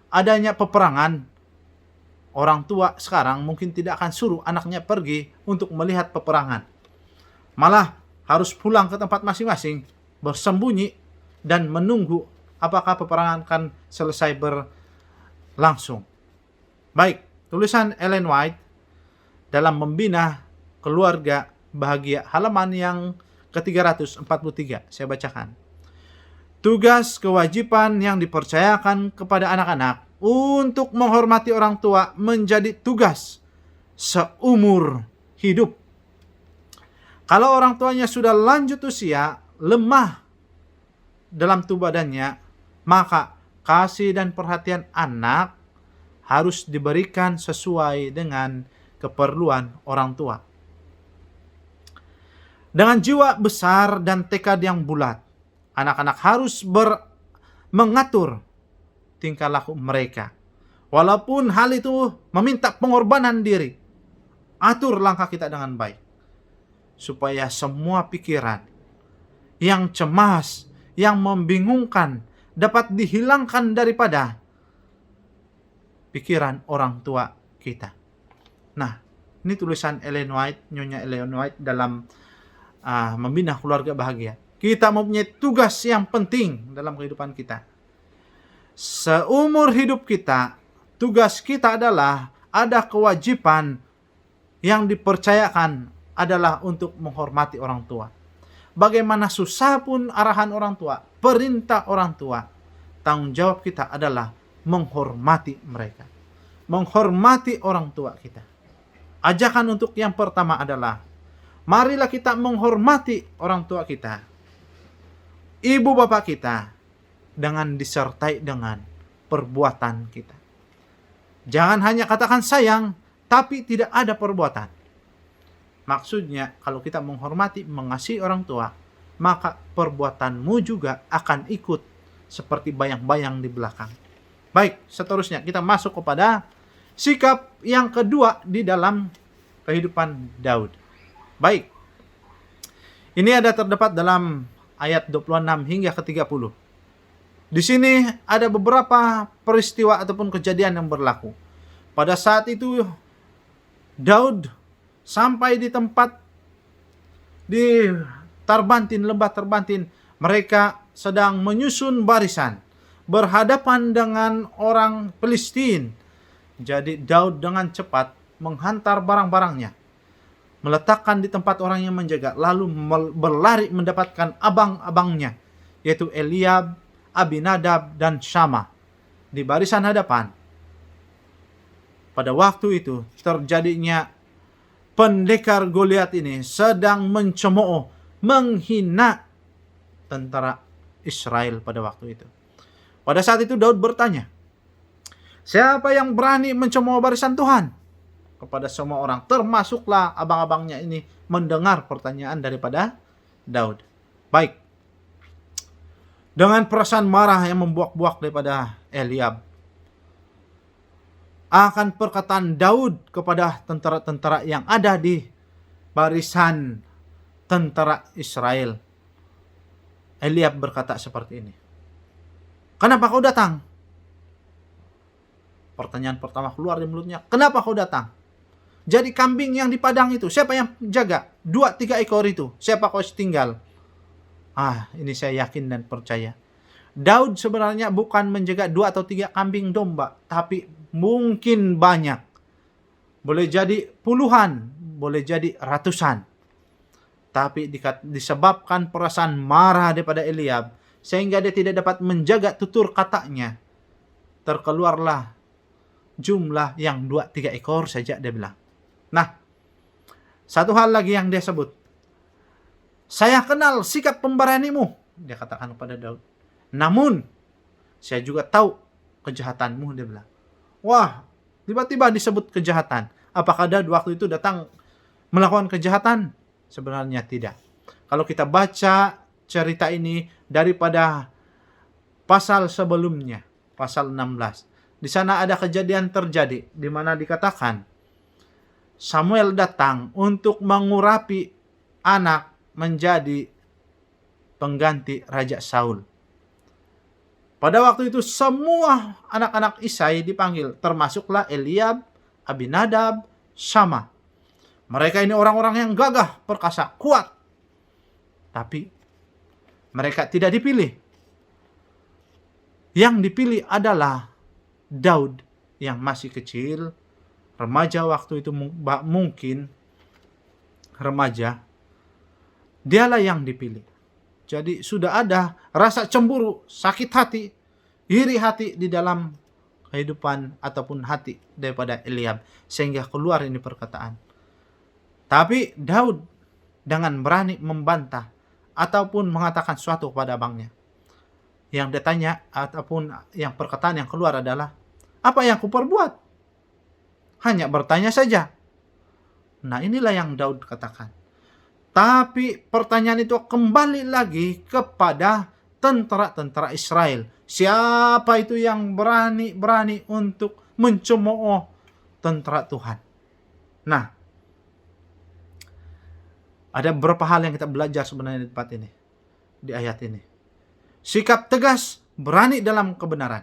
adanya peperangan, orang tua sekarang mungkin tidak akan suruh anaknya pergi untuk melihat peperangan. Malah harus pulang ke tempat masing-masing, bersembunyi dan menunggu apakah peperangan akan selesai berlangsung. Baik, tulisan Ellen White dalam Membina Keluarga Bahagia, halaman yang ke-343, saya bacakan. Tugas kewajiban yang dipercayakan kepada anak-anak untuk menghormati orang tua menjadi tugas seumur hidup. Kalau orang tuanya sudah lanjut usia, lemah dalam tubuh badannya, maka kasih dan perhatian anak harus diberikan sesuai dengan keperluan orang tua. Dengan jiwa besar dan tekad yang bulat, anak-anak harus mengatur tingkah laku mereka. Walaupun hal itu meminta pengorbanan diri, atur langkah kita dengan baik. Supaya semua pikiran yang cemas, yang membingungkan dapat dihilangkan daripada pikiran orang tua kita. Nah, ini tulisan Ellen White, Nyonya Ellen White dalam Membina Keluarga Bahagia. Kita mempunyai tugas yang penting dalam kehidupan kita. Seumur hidup kita, tugas kita adalah ada kewajiban yang dipercayakan adalah untuk menghormati orang tua. Bagaimana susah pun arahan orang tua, perintah orang tua, tanggung jawab kita adalah menghormati mereka. Menghormati orang tua kita. Ajakan untuk yang pertama adalah, marilah kita menghormati orang tua kita, ibu bapak kita, dengan disertai dengan perbuatan kita. Jangan hanya katakan sayang, tapi tidak ada perbuatan. Maksudnya, kalau kita menghormati, mengasihi orang tua, maka perbuatanmu juga akan ikut seperti bayang-bayang di belakang. Baik, seterusnya kita masuk kepada sikap yang kedua di dalam kehidupan Daud. Baik, ini ada terdapat dalam ayat 26 hingga ke-30. Di sini ada beberapa peristiwa ataupun kejadian yang berlaku. Pada saat itu, Daud sampai di tempat di Tarbantin, lembah Tarbantin, mereka sedang menyusun barisan berhadapan dengan orang Filistin. Jadi Daud dengan cepat menghantar barang-barangnya, meletakkan di tempat orang yang menjaga, lalu berlari mendapatkan abang-abangnya, yaitu Eliab, Abinadab, dan Syama di barisan hadapan. Pada waktu itu terjadinya pendekar Goliat ini sedang mencemooh, menghina tentara Israel pada waktu itu. Pada saat itu Daud bertanya, siapa yang berani mencemooh barisan Tuhan? Kepada semua orang, termasuklah abang-abangnya ini, mendengar pertanyaan daripada Daud. Baik. Dengan perasaan marah yang membuak-buak daripada Eliab, akan perkataan Daud kepada tentara-tentara yang ada di barisan tentara Israel, Eliab berkata seperti ini, kenapa kau datang? Pertanyaan pertama keluar dari mulutnya, kenapa kau datang? Jadi kambing yang di padang itu, siapa yang jaga? 2-3 ekor itu, siapa kau tinggal? Ini saya yakin dan percaya. Daud sebenarnya bukan menjaga 2 atau 3 kambing domba, tapi mungkin banyak. Boleh jadi puluhan, boleh jadi ratusan. Tapi disebabkan perasaan marah daripada Eliab, sehingga dia tidak dapat menjaga tutur katanya, terkeluarlah jumlah yang 2-3 ekor saja, dia bilang. Nah, satu hal lagi yang dia sebut. Saya kenal sikap pemberanimu, dia katakan kepada Daud. Namun, saya juga tahu kejahatanmu, dia bilang. Wah, tiba-tiba disebut kejahatan. Apakah Daud waktu itu datang melakukan kejahatan? Sebenarnya tidak. Kalau kita baca cerita ini daripada pasal sebelumnya, pasal 16. Di sana ada kejadian terjadi di mana dikatakan Samuel datang untuk mengurapi anak menjadi pengganti Raja Saul. Pada waktu itu semua anak-anak Isai dipanggil, termasuklah Eliab, Abinadab, Syama. Mereka ini orang-orang yang gagah, perkasa, kuat. Tapi mereka tidak dipilih. Yang dipilih adalah Daud yang masih kecil, remaja waktu itu, mungkin remaja. Dialah yang dipilih. Jadi sudah ada rasa cemburu, sakit hati, iri hati di dalam kehidupan ataupun hati daripada Eliab. Sehingga keluar ini perkataan. Tapi Daud dengan berani membantah ataupun mengatakan sesuatu kepada abangnya. Yang ditanya ataupun yang perkataan yang keluar adalah, apa yang kuperbuat? Hanya bertanya saja. Nah, inilah yang Daud katakan. Tapi pertanyaan itu kembali lagi kepada tentara-tentara Israel. Siapa itu yang berani untuk mencemooh tentara Tuhan? Nah, ada beberapa hal yang kita belajar sebenarnya di tempat ini, di ayat ini. Sikap tegas, berani dalam kebenaran.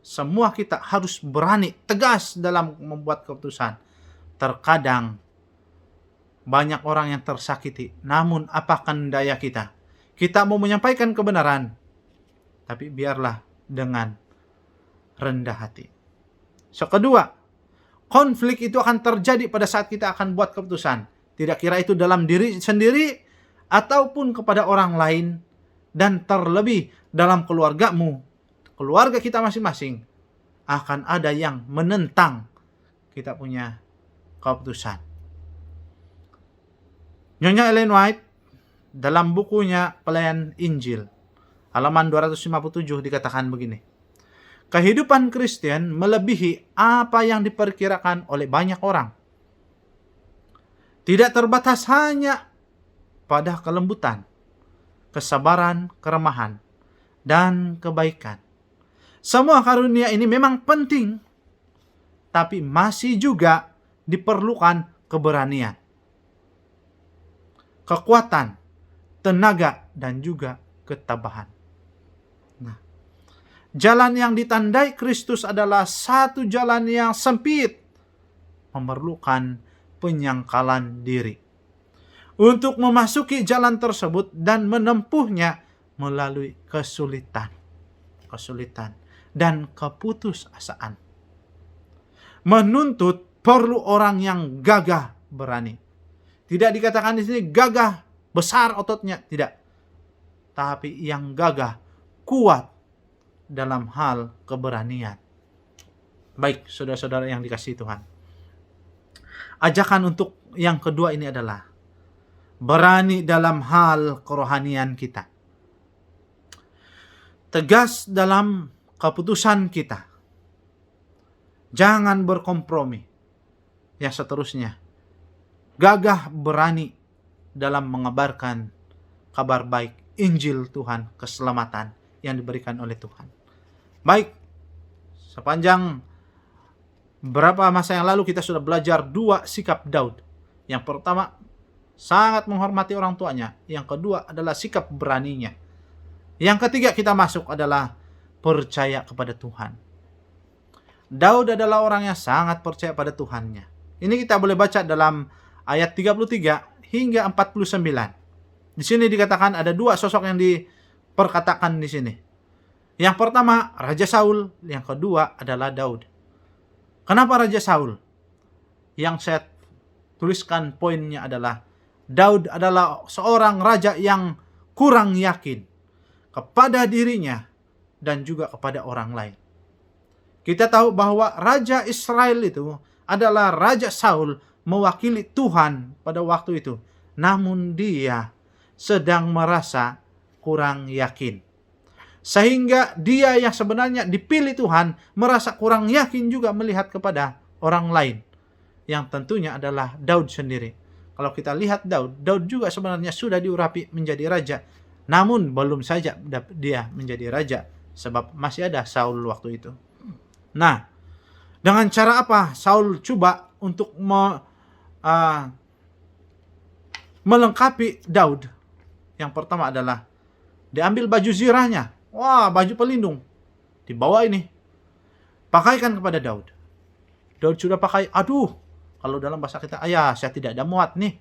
Semua kita harus berani, tegas dalam membuat keputusan. Terkadang banyak orang yang tersakiti. Namun apakan daya kita? Kita mau menyampaikan kebenaran, tapi biarlah dengan rendah hati. Kedua, konflik itu akan terjadi pada saat kita akan buat keputusan. Tidak kira itu dalam diri sendiri ataupun kepada orang lain, dan terlebih dalam keluargamu, keluarga kita masing-masing, akan ada yang menentang kita punya keputusan. Nyonya Ellen White dalam bukunya Pelayan Injil halaman 257 dikatakan begini. Kehidupan Kristen melebihi apa yang diperkirakan oleh banyak orang. Tidak terbatas hanya pada kelembutan, kesabaran, keremahan, dan kebaikan. Semua karunia ini memang penting, tapi masih juga diperlukan keberanian, kekuatan, tenaga, dan juga ketabahan. Nah, jalan yang ditandai Kristus adalah satu jalan yang sempit, memerlukan penyangkalan diri. Untuk memasuki jalan tersebut dan menempuhnya melalui kesulitan dan keputusasaan. Menuntut perlu orang yang gagah berani. Tidak dikatakan di sini gagah besar ototnya, tidak. Tapi yang gagah, kuat dalam hal keberanian. Baik, saudara-saudara yang dikasihi Tuhan. Ajakan untuk yang kedua ini adalah berani dalam hal kerohanian kita. Tegas dalam keputusan kita. Jangan berkompromi. Yang seterusnya, gagah berani dalam mengabarkan kabar baik Injil Tuhan, keselamatan yang diberikan oleh Tuhan. Baik, sepanjang berapa masa yang lalu kita sudah belajar dua sikap Daud. Yang pertama, sangat menghormati orang tuanya. Yang kedua adalah sikap beraninya. Yang ketiga kita masuk adalah percaya kepada Tuhan. Daud adalah orang yang sangat percaya pada Tuhannya. Ini kita boleh baca dalam ayat 33 hingga 49. Di sini dikatakan ada dua sosok yang diperkatakan di sini. Yang pertama Raja Saul, yang kedua adalah Daud. Kenapa Raja Saul? Yang saya tuliskan poinnya adalah Daud adalah seorang raja yang kurang yakin kepada dirinya dan juga kepada orang lain. Kita tahu bahwa Raja Israel itu adalah Raja Saul, mewakili Tuhan pada waktu itu. Namun dia sedang merasa kurang yakin. Sehingga dia yang sebenarnya dipilih Tuhan merasa kurang yakin juga melihat kepada orang lain. Yang tentunya adalah Daud sendiri. Kalau kita lihat Daud juga sebenarnya sudah diurapi menjadi raja. Namun belum saja dia menjadi raja. Sebab masih ada Saul waktu itu. Nah, dengan cara apa Saul coba untuk melengkapi Daud? Yang pertama adalah diambil baju zirahnya. Wah, baju pelindung. Dibawa ini. Pakaikan kepada Daud. Daud sudah pakai. Aduh, kalau dalam bahasa kita, ayah saya tidak ada muat nih.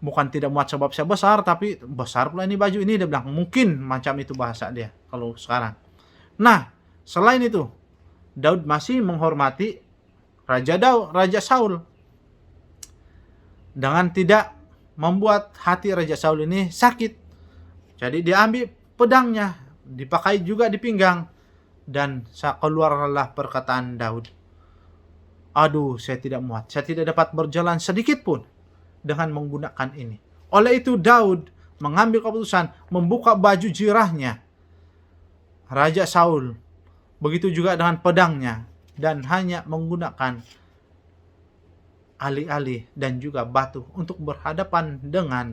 Bukan tidak muat sebab saya besar, tapi besar pula ini baju ini. Dia bilang, mungkin macam itu bahasa dia kalau sekarang. Nah, selain itu, Daud masih menghormati Raja Saul. Dengan tidak membuat hati Raja Saul ini sakit. Jadi dia ambil pedangnya, dipakai juga di pinggang. Dan keluarlah perkataan Daud. Aduh, saya tidak muat. Saya tidak dapat berjalan sedikit pun dengan menggunakan ini. Oleh itu Daud mengambil keputusan membuka baju zirahnya Raja Saul. Begitu juga dengan pedangnya. Dan hanya menggunakan alih-alih dan juga batu untuk berhadapan dengan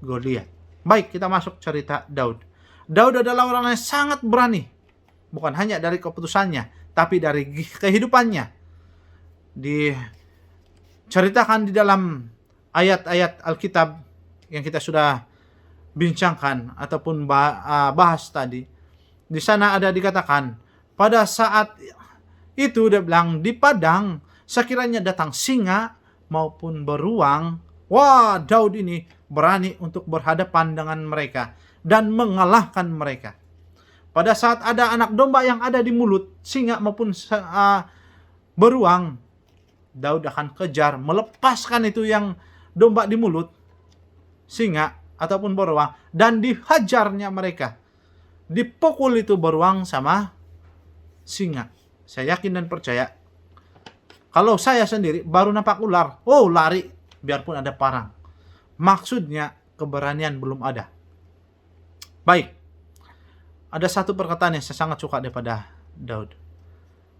Goliat. Baik, kita masuk cerita Daud. Daud adalah orang yang sangat berani. Bukan hanya dari keputusannya, tapi dari kehidupannya. Diceritakan di dalam ayat-ayat Alkitab yang kita sudah bincangkan ataupun bahas tadi. Di sana ada dikatakan, pada saat itu dia bilang, di padang sekiranya datang singa maupun beruang, wah, Daud ini berani untuk berhadapan dengan mereka dan mengalahkan mereka. Pada saat ada anak domba yang ada di mulut singa maupun beruang, Daud akan kejar, melepaskan itu yang domba di mulut singa ataupun beruang, dan dihajarnya mereka. Dipukul itu beruang sama singa. Saya yakin dan percaya, kalau saya sendiri baru nampak ular, oh lari, biarpun ada parang. Maksudnya keberanian belum ada. Baik, ada satu perkataan yang saya sangat suka daripada Daud.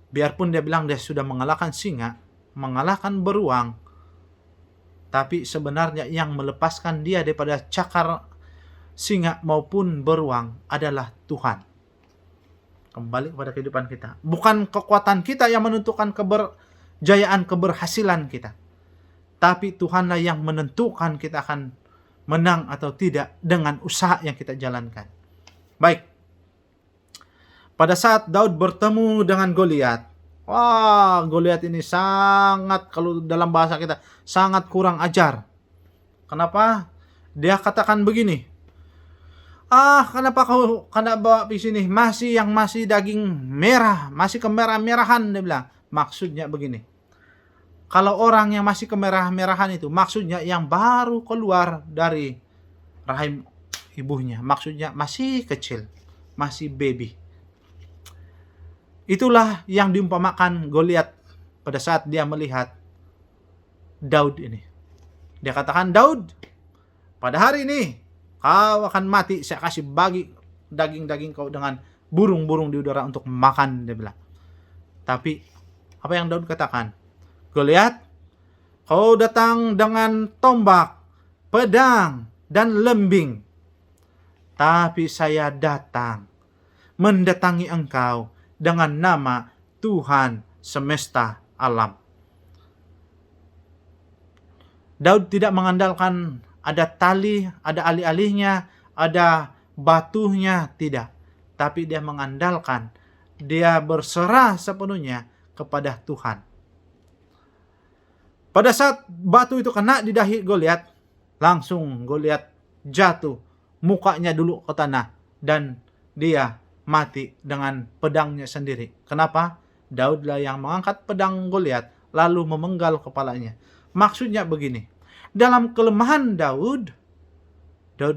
Biarpun dia bilang dia sudah mengalahkan singa, mengalahkan beruang, tapi sebenarnya yang melepaskan dia daripada cakar singa maupun beruang adalah Tuhan. Kembali kepada kehidupan kita. Bukan kekuatan kita yang menentukan keberjayaan, keberhasilan kita. Tapi Tuhanlah yang menentukan kita akan menang atau tidak dengan usaha yang kita jalankan. Baik. Pada saat Daud bertemu dengan Goliat, wah, Goliat ini sangat, kalau dalam bahasa kita, sangat kurang ajar. Kenapa? Dia katakan begini, kenapa kau bawa di sini? Masih daging merah, masih kemerah-merahan, dia bilang. Maksudnya begini. Kalau orang yang masih kemerah-merahan itu, maksudnya yang baru keluar dari rahim ibunya. Maksudnya masih kecil, masih baby. Itulah yang diumpamakan Goliat pada saat dia melihat Daud ini. Dia katakan, Daud, pada hari ini kau akan mati, saya kasih bagi daging-daging kau dengan burung-burung di udara untuk makan, dia bilang. Tapi apa yang Daud katakan? Goliat, kau datang dengan tombak, pedang, dan lembing. Tapi saya datang mendatangi engkau dengan nama Tuhan semesta alam. Daud tidak mengandalkan ada tali, ada alih-alihnya, ada batunya, tidak. Tapi dia mengandalkan, dia berserah sepenuhnya kepada Tuhan. Pada saat batu itu kena di dahi Goliat, langsung Goliat jatuh, mukanya dulu ke tanah, dan dia mati dengan pedangnya sendiri. Kenapa? Daudlah yang mengangkat pedang Goliat, lalu memenggal kepalanya. Maksudnya begini, dalam kelemahan Daud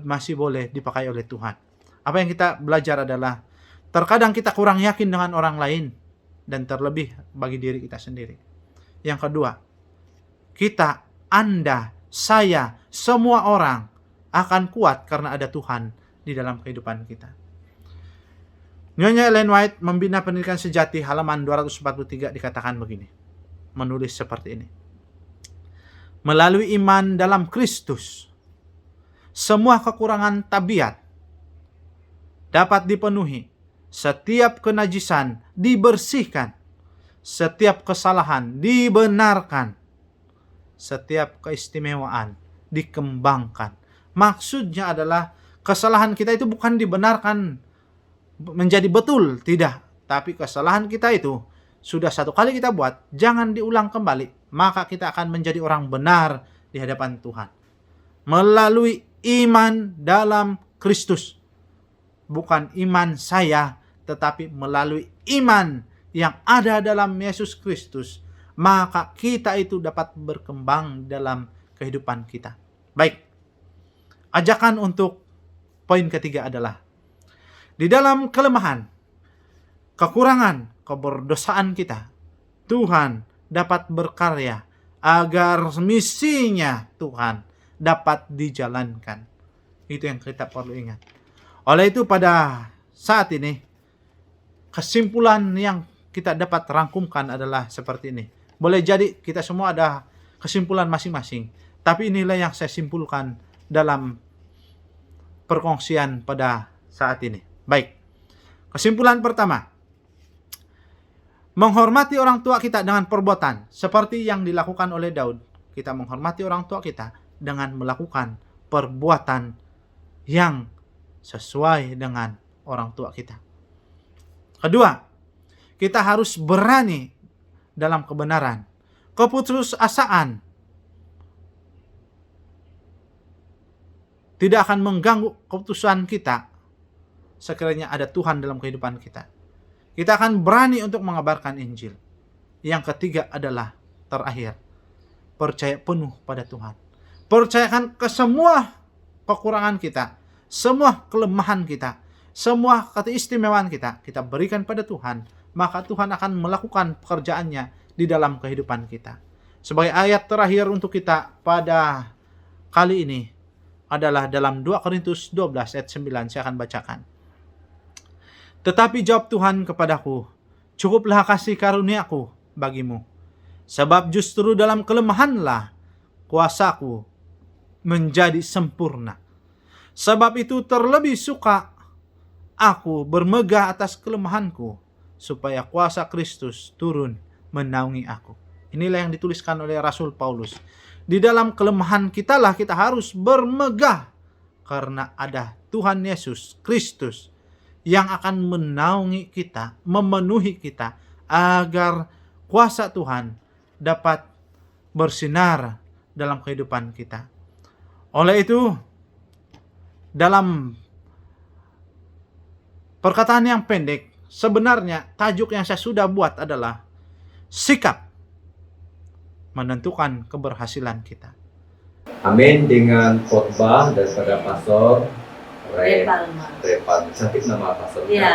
masih boleh dipakai oleh Tuhan. Apa yang kita belajar adalah, terkadang kita kurang yakin dengan orang lain. dan terlebih bagi diri kita sendiri. Yang kedua, kita, Anda, saya, semua orang akan kuat karena ada Tuhan di dalam kehidupan kita. Nyonya Ellen White, Membina Pendidikan Sejati, halaman 243 dikatakan begini, menulis seperti ini. Melalui iman dalam Kristus, semua kekurangan tabiat dapat dipenuhi, setiap kenajisan dibersihkan, setiap kesalahan dibenarkan, setiap keistimewaan dikembangkan. Maksudnya adalah kesalahan kita itu bukan dibenarkan menjadi betul, tidak. Tapi kesalahan kita itu sudah satu kali kita buat, jangan diulang kembali. Maka kita akan menjadi orang benar di hadapan Tuhan. Melalui iman dalam Kristus. Bukan iman saya, tetapi melalui iman yang ada dalam Yesus Kristus. Maka kita itu dapat berkembang dalam kehidupan kita. Baik. Ajakan untuk poin ketiga adalah di dalam kelemahan, kekurangan, keberdosaan kita, Tuhan dapat berkarya agar misinya Tuhan dapat dijalankan. Itu yang kita perlu ingat. Oleh itu pada saat ini, kesimpulan yang kita dapat rangkumkan adalah seperti ini. Boleh jadi kita semua ada kesimpulan masing-masing, tapi inilah yang saya simpulkan dalam perkongsian pada saat ini. Baik, kesimpulan pertama, menghormati orang tua kita dengan perbuatan seperti yang dilakukan oleh Daud. Kita menghormati orang tua kita dengan melakukan perbuatan yang sesuai dengan orang tua kita. Kedua, kita harus berani dalam kebenaran. Keputusasaan tidak akan mengganggu keputusan kita sekiranya ada Tuhan dalam kehidupan kita. Kita akan berani untuk mengabarkan Injil. Yang ketiga adalah terakhir, percaya penuh pada Tuhan. Percayakan ke semua kekurangan kita, semua kelemahan kita, semua keistimewaan kita berikan pada Tuhan. Maka Tuhan akan melakukan pekerjaannya di dalam kehidupan kita. Sebagai ayat terakhir untuk kita pada kali ini adalah dalam 2 Korintus 12 ayat 9, saya akan bacakan. Tetapi jawab Tuhan kepadaku, cukuplah kasih karuniaku bagimu, sebab justru dalam kelemahanlah kuasaku menjadi sempurna. Sebab itu terlebih suka aku bermegah atas kelemahanku, supaya kuasa Kristus turun menaungi aku. Inilah yang dituliskan oleh Rasul Paulus. Di dalam kelemahan kitalah kita harus bermegah, karena ada Tuhan Yesus Kristus yang akan menaungi kita, memenuhi kita, agar kuasa Tuhan dapat bersinar dalam kehidupan kita. Oleh itu, dalam perkataan yang pendek, sebenarnya tajuk yang saya sudah buat adalah sikap menentukan keberhasilan kita. Amin. Dengan khotbah daripada Pastor Ray Palmer. Ray Palmer. Cantik nama pastornya. Iya,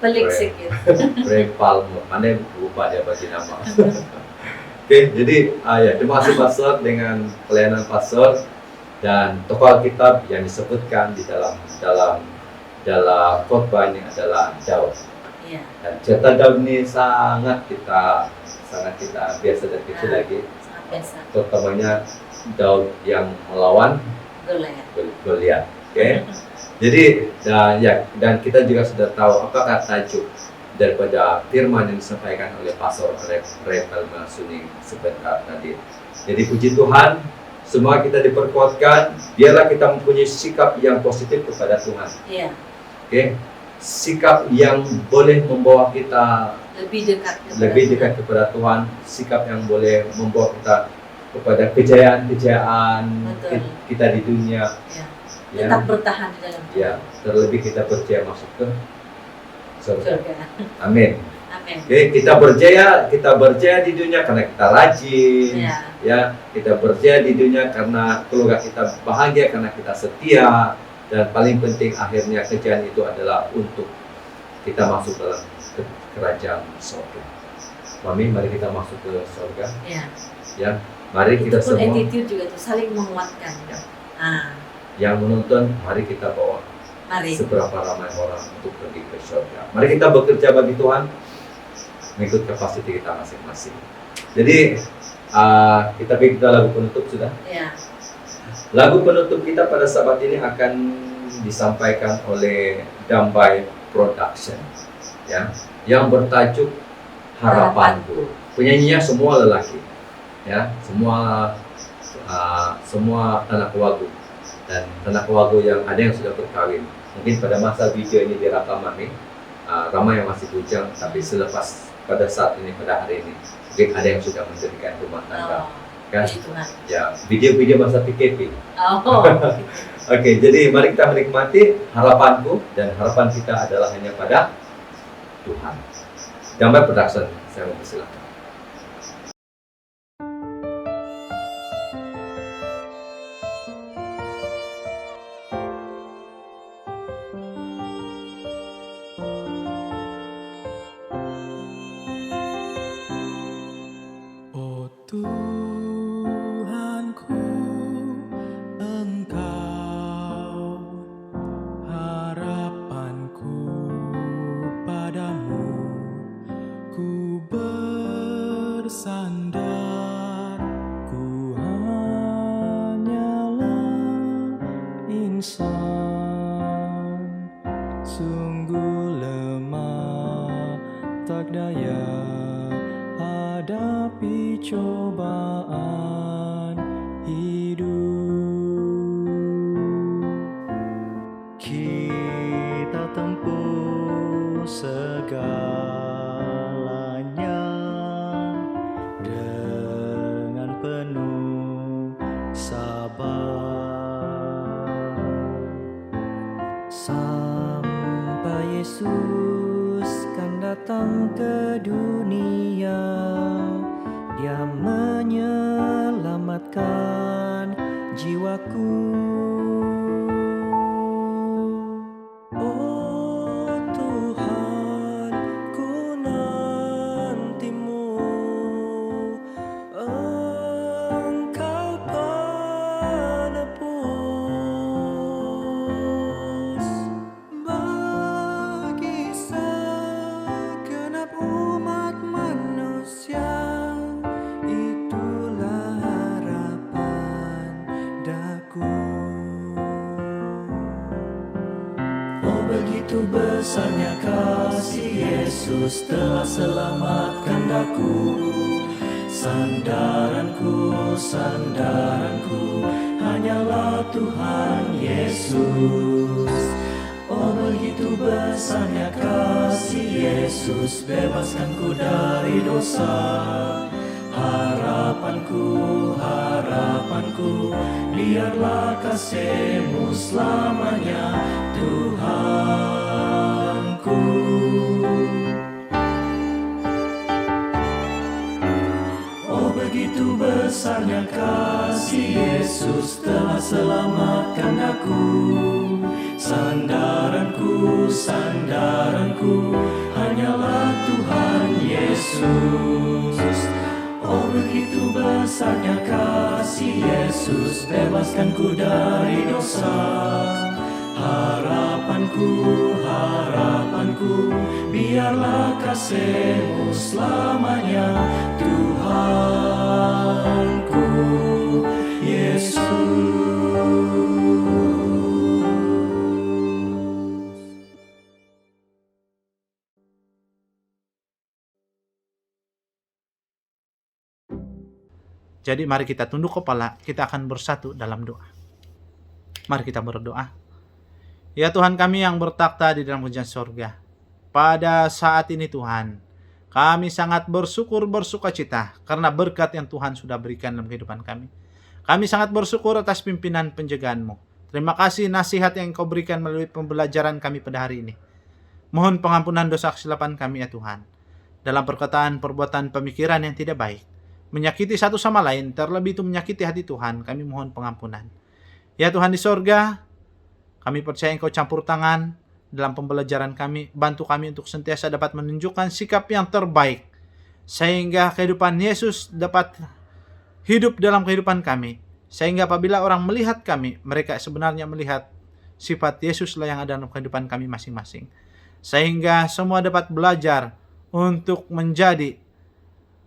pelik sedikit. Ray Palmer. Mana lupa dia bagi nama. Oke, jadi ya, terima kasih Pastor dengan pelayanan Pastor dan tokoh Alkitab yang disebutkan di dalam khotbah ini adalah Daud. Iya. Dan cerita Daud ini sangat kita biasa dan kecil lagi. Sangat biasa. Terutamanya Daud yang melawan Goliat. Oke. Jadi dan kita juga sudah tahu apakah tajuk daripada firman yang disampaikan oleh Pastor Ray Palmer Suning sebentar tadi. Jadi puji Tuhan, semua kita diperkuatkan, biarlah kita mempunyai sikap yang positif kepada Tuhan. Iya. Oke. Sikap yang boleh membawa kita lebih dekat kepada Tuhan, sikap yang boleh membawa kita kepada kejayaan kita di dunia. Ya. Tetap bertahan di dalam Tuhan. Ya, terlebih kita berjaya masuk ke surga. Amin. Amin. Oke, kita berjaya di dunia karena kita rajin. Ya, kita berjaya di dunia karena keluarga kita bahagia, karena kita setia. Dan paling penting akhirnya kejayaan itu adalah untuk kita masuk dalam kerajaan surga. Mami, mari kita masuk ke surga. Ya. Ya, mari Itu kita pun semua attitude juga tuh, saling menguatkan. Ya. Ah, yang menonton, mari kita bawa mari. seberapa ramai orang untuk pergi ke surga. Mari kita bekerja bagi Tuhan mengikut kapasiti kita masing-masing. Jadi kita lagu penutup sudah. Ya. Lagu penutup kita pada saat ini akan disampaikan oleh Dambai Production, ya, yang bertajuk Harapanku. Penyanyinya semua lelaki, ya, semua anak wagu, dan anak wagu yang ada yang sudah berkawin. Mungkin pada masa video ini direkaman nih, ramai yang masih bujang, tapi selepas pada saat ini, pada hari ini, mungkin ada yang sudah mendirikan rumah tangga. Kan? Ya, video-video masa PKP. Oke, jadi mari kita menikmati harapanku, dan harapan kita adalah hanya pada Tuhan. Dambai Production, saya mau persilakan. Tuhanku, Engkau harapanku padamu, ku bersandar, ku hanyalah insan, sungguh lemah tak daya hadapi cobaan hidup. Kita tempuh segalanya dengan penuh sabar, sampai Yesus kan datang ke dunia. Dia menyelamatkan jiwaku. Oh Tuhan, ku nantimu, Engkau penebus bagi segenap umat manusia. Itulah harapan daku. Oh begitu besarnya kasih Yesus telah selamatkan daku. Sandaranku, sandaranku, hanyalah Tuhan Yesus. Oh begitu besarnya kasih Yesus, bebaskanku dari dosa. Harapanku, harapanku, biarlah kasih-Mu selamanya, Tuhanku. Oh begitu besarnya kasih Yesus telah selamatkan aku. Sandaranku, sandaranku, hanyalah Tuhan Yesus. Oh begitu besarnya kasih Yesus, bebaskanku dari dosa. Harapanku, harapanku, biarlah kasih-Mu selamanya, Tuhanku Yesus. Jadi mari kita tunduk kepala, kita akan bersatu dalam doa. Mari kita berdoa. Ya Tuhan kami yang bertakhta di dalam kerajaan sorga, pada saat ini Tuhan, kami sangat bersukacita karena berkat yang Tuhan sudah berikan dalam kehidupan kami. Kami sangat bersyukur atas pimpinan penjagaan-Mu. Terima kasih nasihat yang Engkau berikan melalui pembelajaran kami pada hari ini. Mohon pengampunan dosa kesilapan kami ya Tuhan, dalam perkataan, perbuatan, pemikiran yang tidak baik, menyakiti satu sama lain, terlebih itu menyakiti hati Tuhan, kami mohon pengampunan. Ya Tuhan di sorga, kami percaya Engkau campur tangan dalam pembelajaran kami, bantu kami untuk sentiasa dapat menunjukkan sikap yang terbaik sehingga kehidupan Yesus dapat hidup dalam kehidupan kami. Sehingga apabila orang melihat kami, mereka sebenarnya melihat sifat Yesuslah yang ada dalam kehidupan kami masing-masing. Sehingga semua dapat belajar untuk menjadi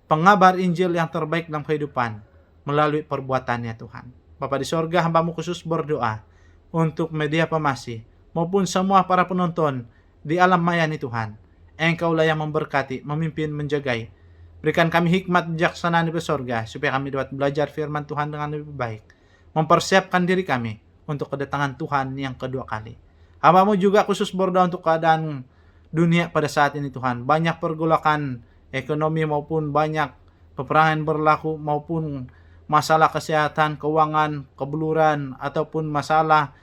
pengabar Injil yang terbaik dalam kehidupan melalui perbuatannya Tuhan. Bapa di sorga, hamba-Mu khusus berdoa untuk media Pemasih maupun semua para penonton di alam maya ini Tuhan. Engkau-Lah yang memberkati, memimpin, menjagai. Berikan kami hikmat bijaksanaan di sorga supaya kami dapat belajar firman Tuhan dengan lebih baik. Mempersiapkan diri kami untuk kedatangan Tuhan yang kedua kali. Hamba-Mu juga khusus berdoa untuk keadaan dunia pada saat ini Tuhan. Banyak pergolakan ekonomi maupun banyak peperangan berlaku maupun masalah kesehatan, keuangan, kebeluran ataupun masalah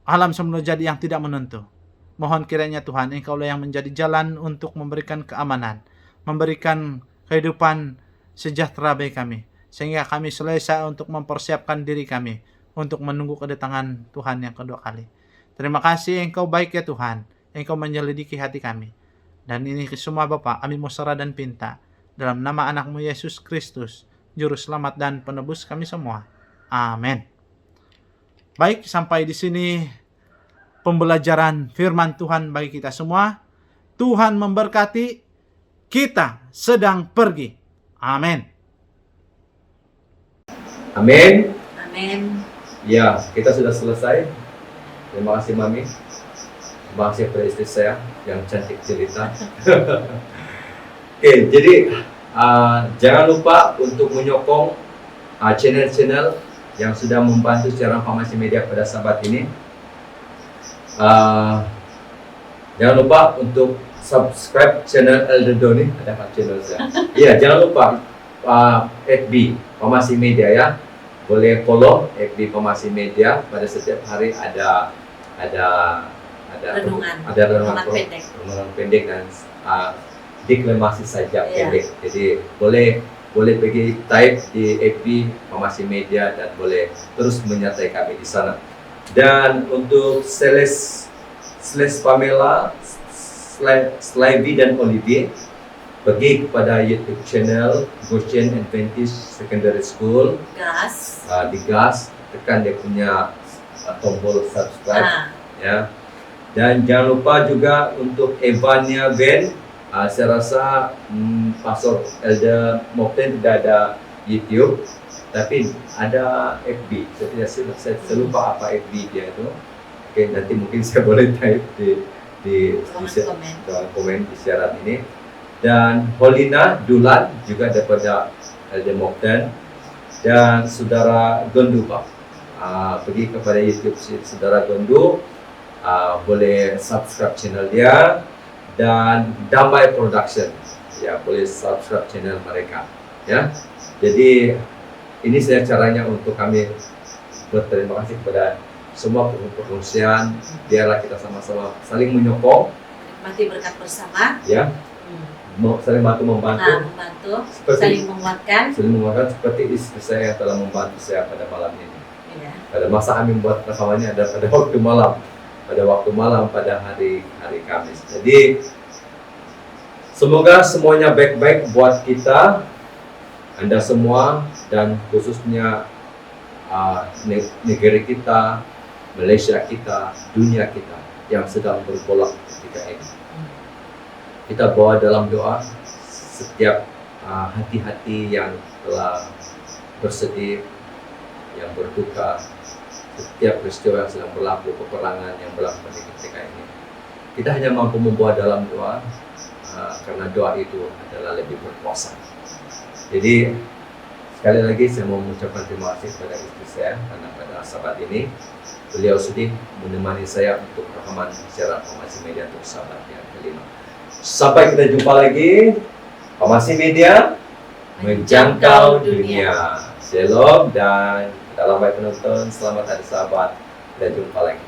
alam semula jadi yang tidak menentu. Mohon kiranya Tuhan, Engkau-Lah yang menjadi jalan untuk memberikan keamanan, memberikan kehidupan sejahtera bagi kami, sehingga kami selesa untuk mempersiapkan diri kami untuk menunggu kedatangan Tuhan yang kedua kali. Terima kasih, Engkau baik ya Tuhan, Engkau menyelidiki hati kami. Dan ini semua Bapa, kami mau serah dan pinta dalam nama anak-Mu Yesus Kristus, Juru Selamat dan Penebus kami semua. Amin. Baik, sampai di sini pembelajaran firman Tuhan bagi kita semua. Tuhan memberkati. Kita sedang pergi. Amin. Amin. Amin. Ya, kita sudah selesai. Terima kasih Mami. Terima kasih kepada istri saya yang cantik cerita. Oke, jadi jangan lupa untuk menyokong channel-channel yang sudah membantu siaran Farmasi Media pada sahabat ini. Jangan lupa untuk subscribe channel Elder Doni, ada channel saya. Iya, jangan lupa FB Farmasi Media ya. Boleh follow FB Farmasi Media. Pada setiap hari ada renungan pendek dan deklamasi saja pendek. Jadi boleh pergi type di FB Farmasi Media dan boleh terus menyertai kami di sana. Dan untuk Pamela, Slavy dan Olivier, pergi kepada YouTube channel Goshen Adventist Secondary School. Di gas, tekan dia punya tombol subscribe. Ya. Dan jangan lupa juga untuk Evania Ben. Saya rasa Pastor Elder Mokten tidak ada YouTube, tapi ada FB. Saya lupa apa FB dia itu. Oke, nanti mungkin saya boleh type di komen di siaran ini. Dan Holina Dulan juga daripada Elder Mokten. Dan Saudara Gondu Pak. Pergi kepada YouTube Saudara Gondu, boleh subscribe channel dia. Dan Damai Production, ya boleh subscribe channel mereka, ya. Jadi ini saya caranya untuk kami berterima kasih kepada semua pengungsian. Biarlah kita sama-sama saling menyokong, menikmati berkat bersama, ya. Saling membantu, saling menguatkan seperti istri saya yang telah membantu saya pada malam ini. Ya. Pada masa kami membuat rekaman ini ada pada waktu malam pada hari Kamis. Jadi semoga semuanya baik-baik buat kita, Anda semua, dan khususnya negeri kita, Malaysia kita, dunia kita yang sedang bergolak ketika ini. Kita bawa dalam doa setiap hati-hati yang telah bersedih, yang berduka, setiap peristiwa yang sedang berlaku, peperangan yang berlaku ketika ini. Kita hanya mampu membawa dalam doa, karena doa itu adalah lebih berkuasa. Jadi sekali lagi saya mau mengucapkan terima kasih kepada istri saya, karena pada saat ini beliau sudah menemani saya untuk rekaman siaran Farmasi Media untuk sahabat yang kelima. Sampai kita jumpa lagi, Farmasi Media menjangkau dunia. Shalom dan dalam baik penonton, selamat hari sahabat, dan jumpa lagi.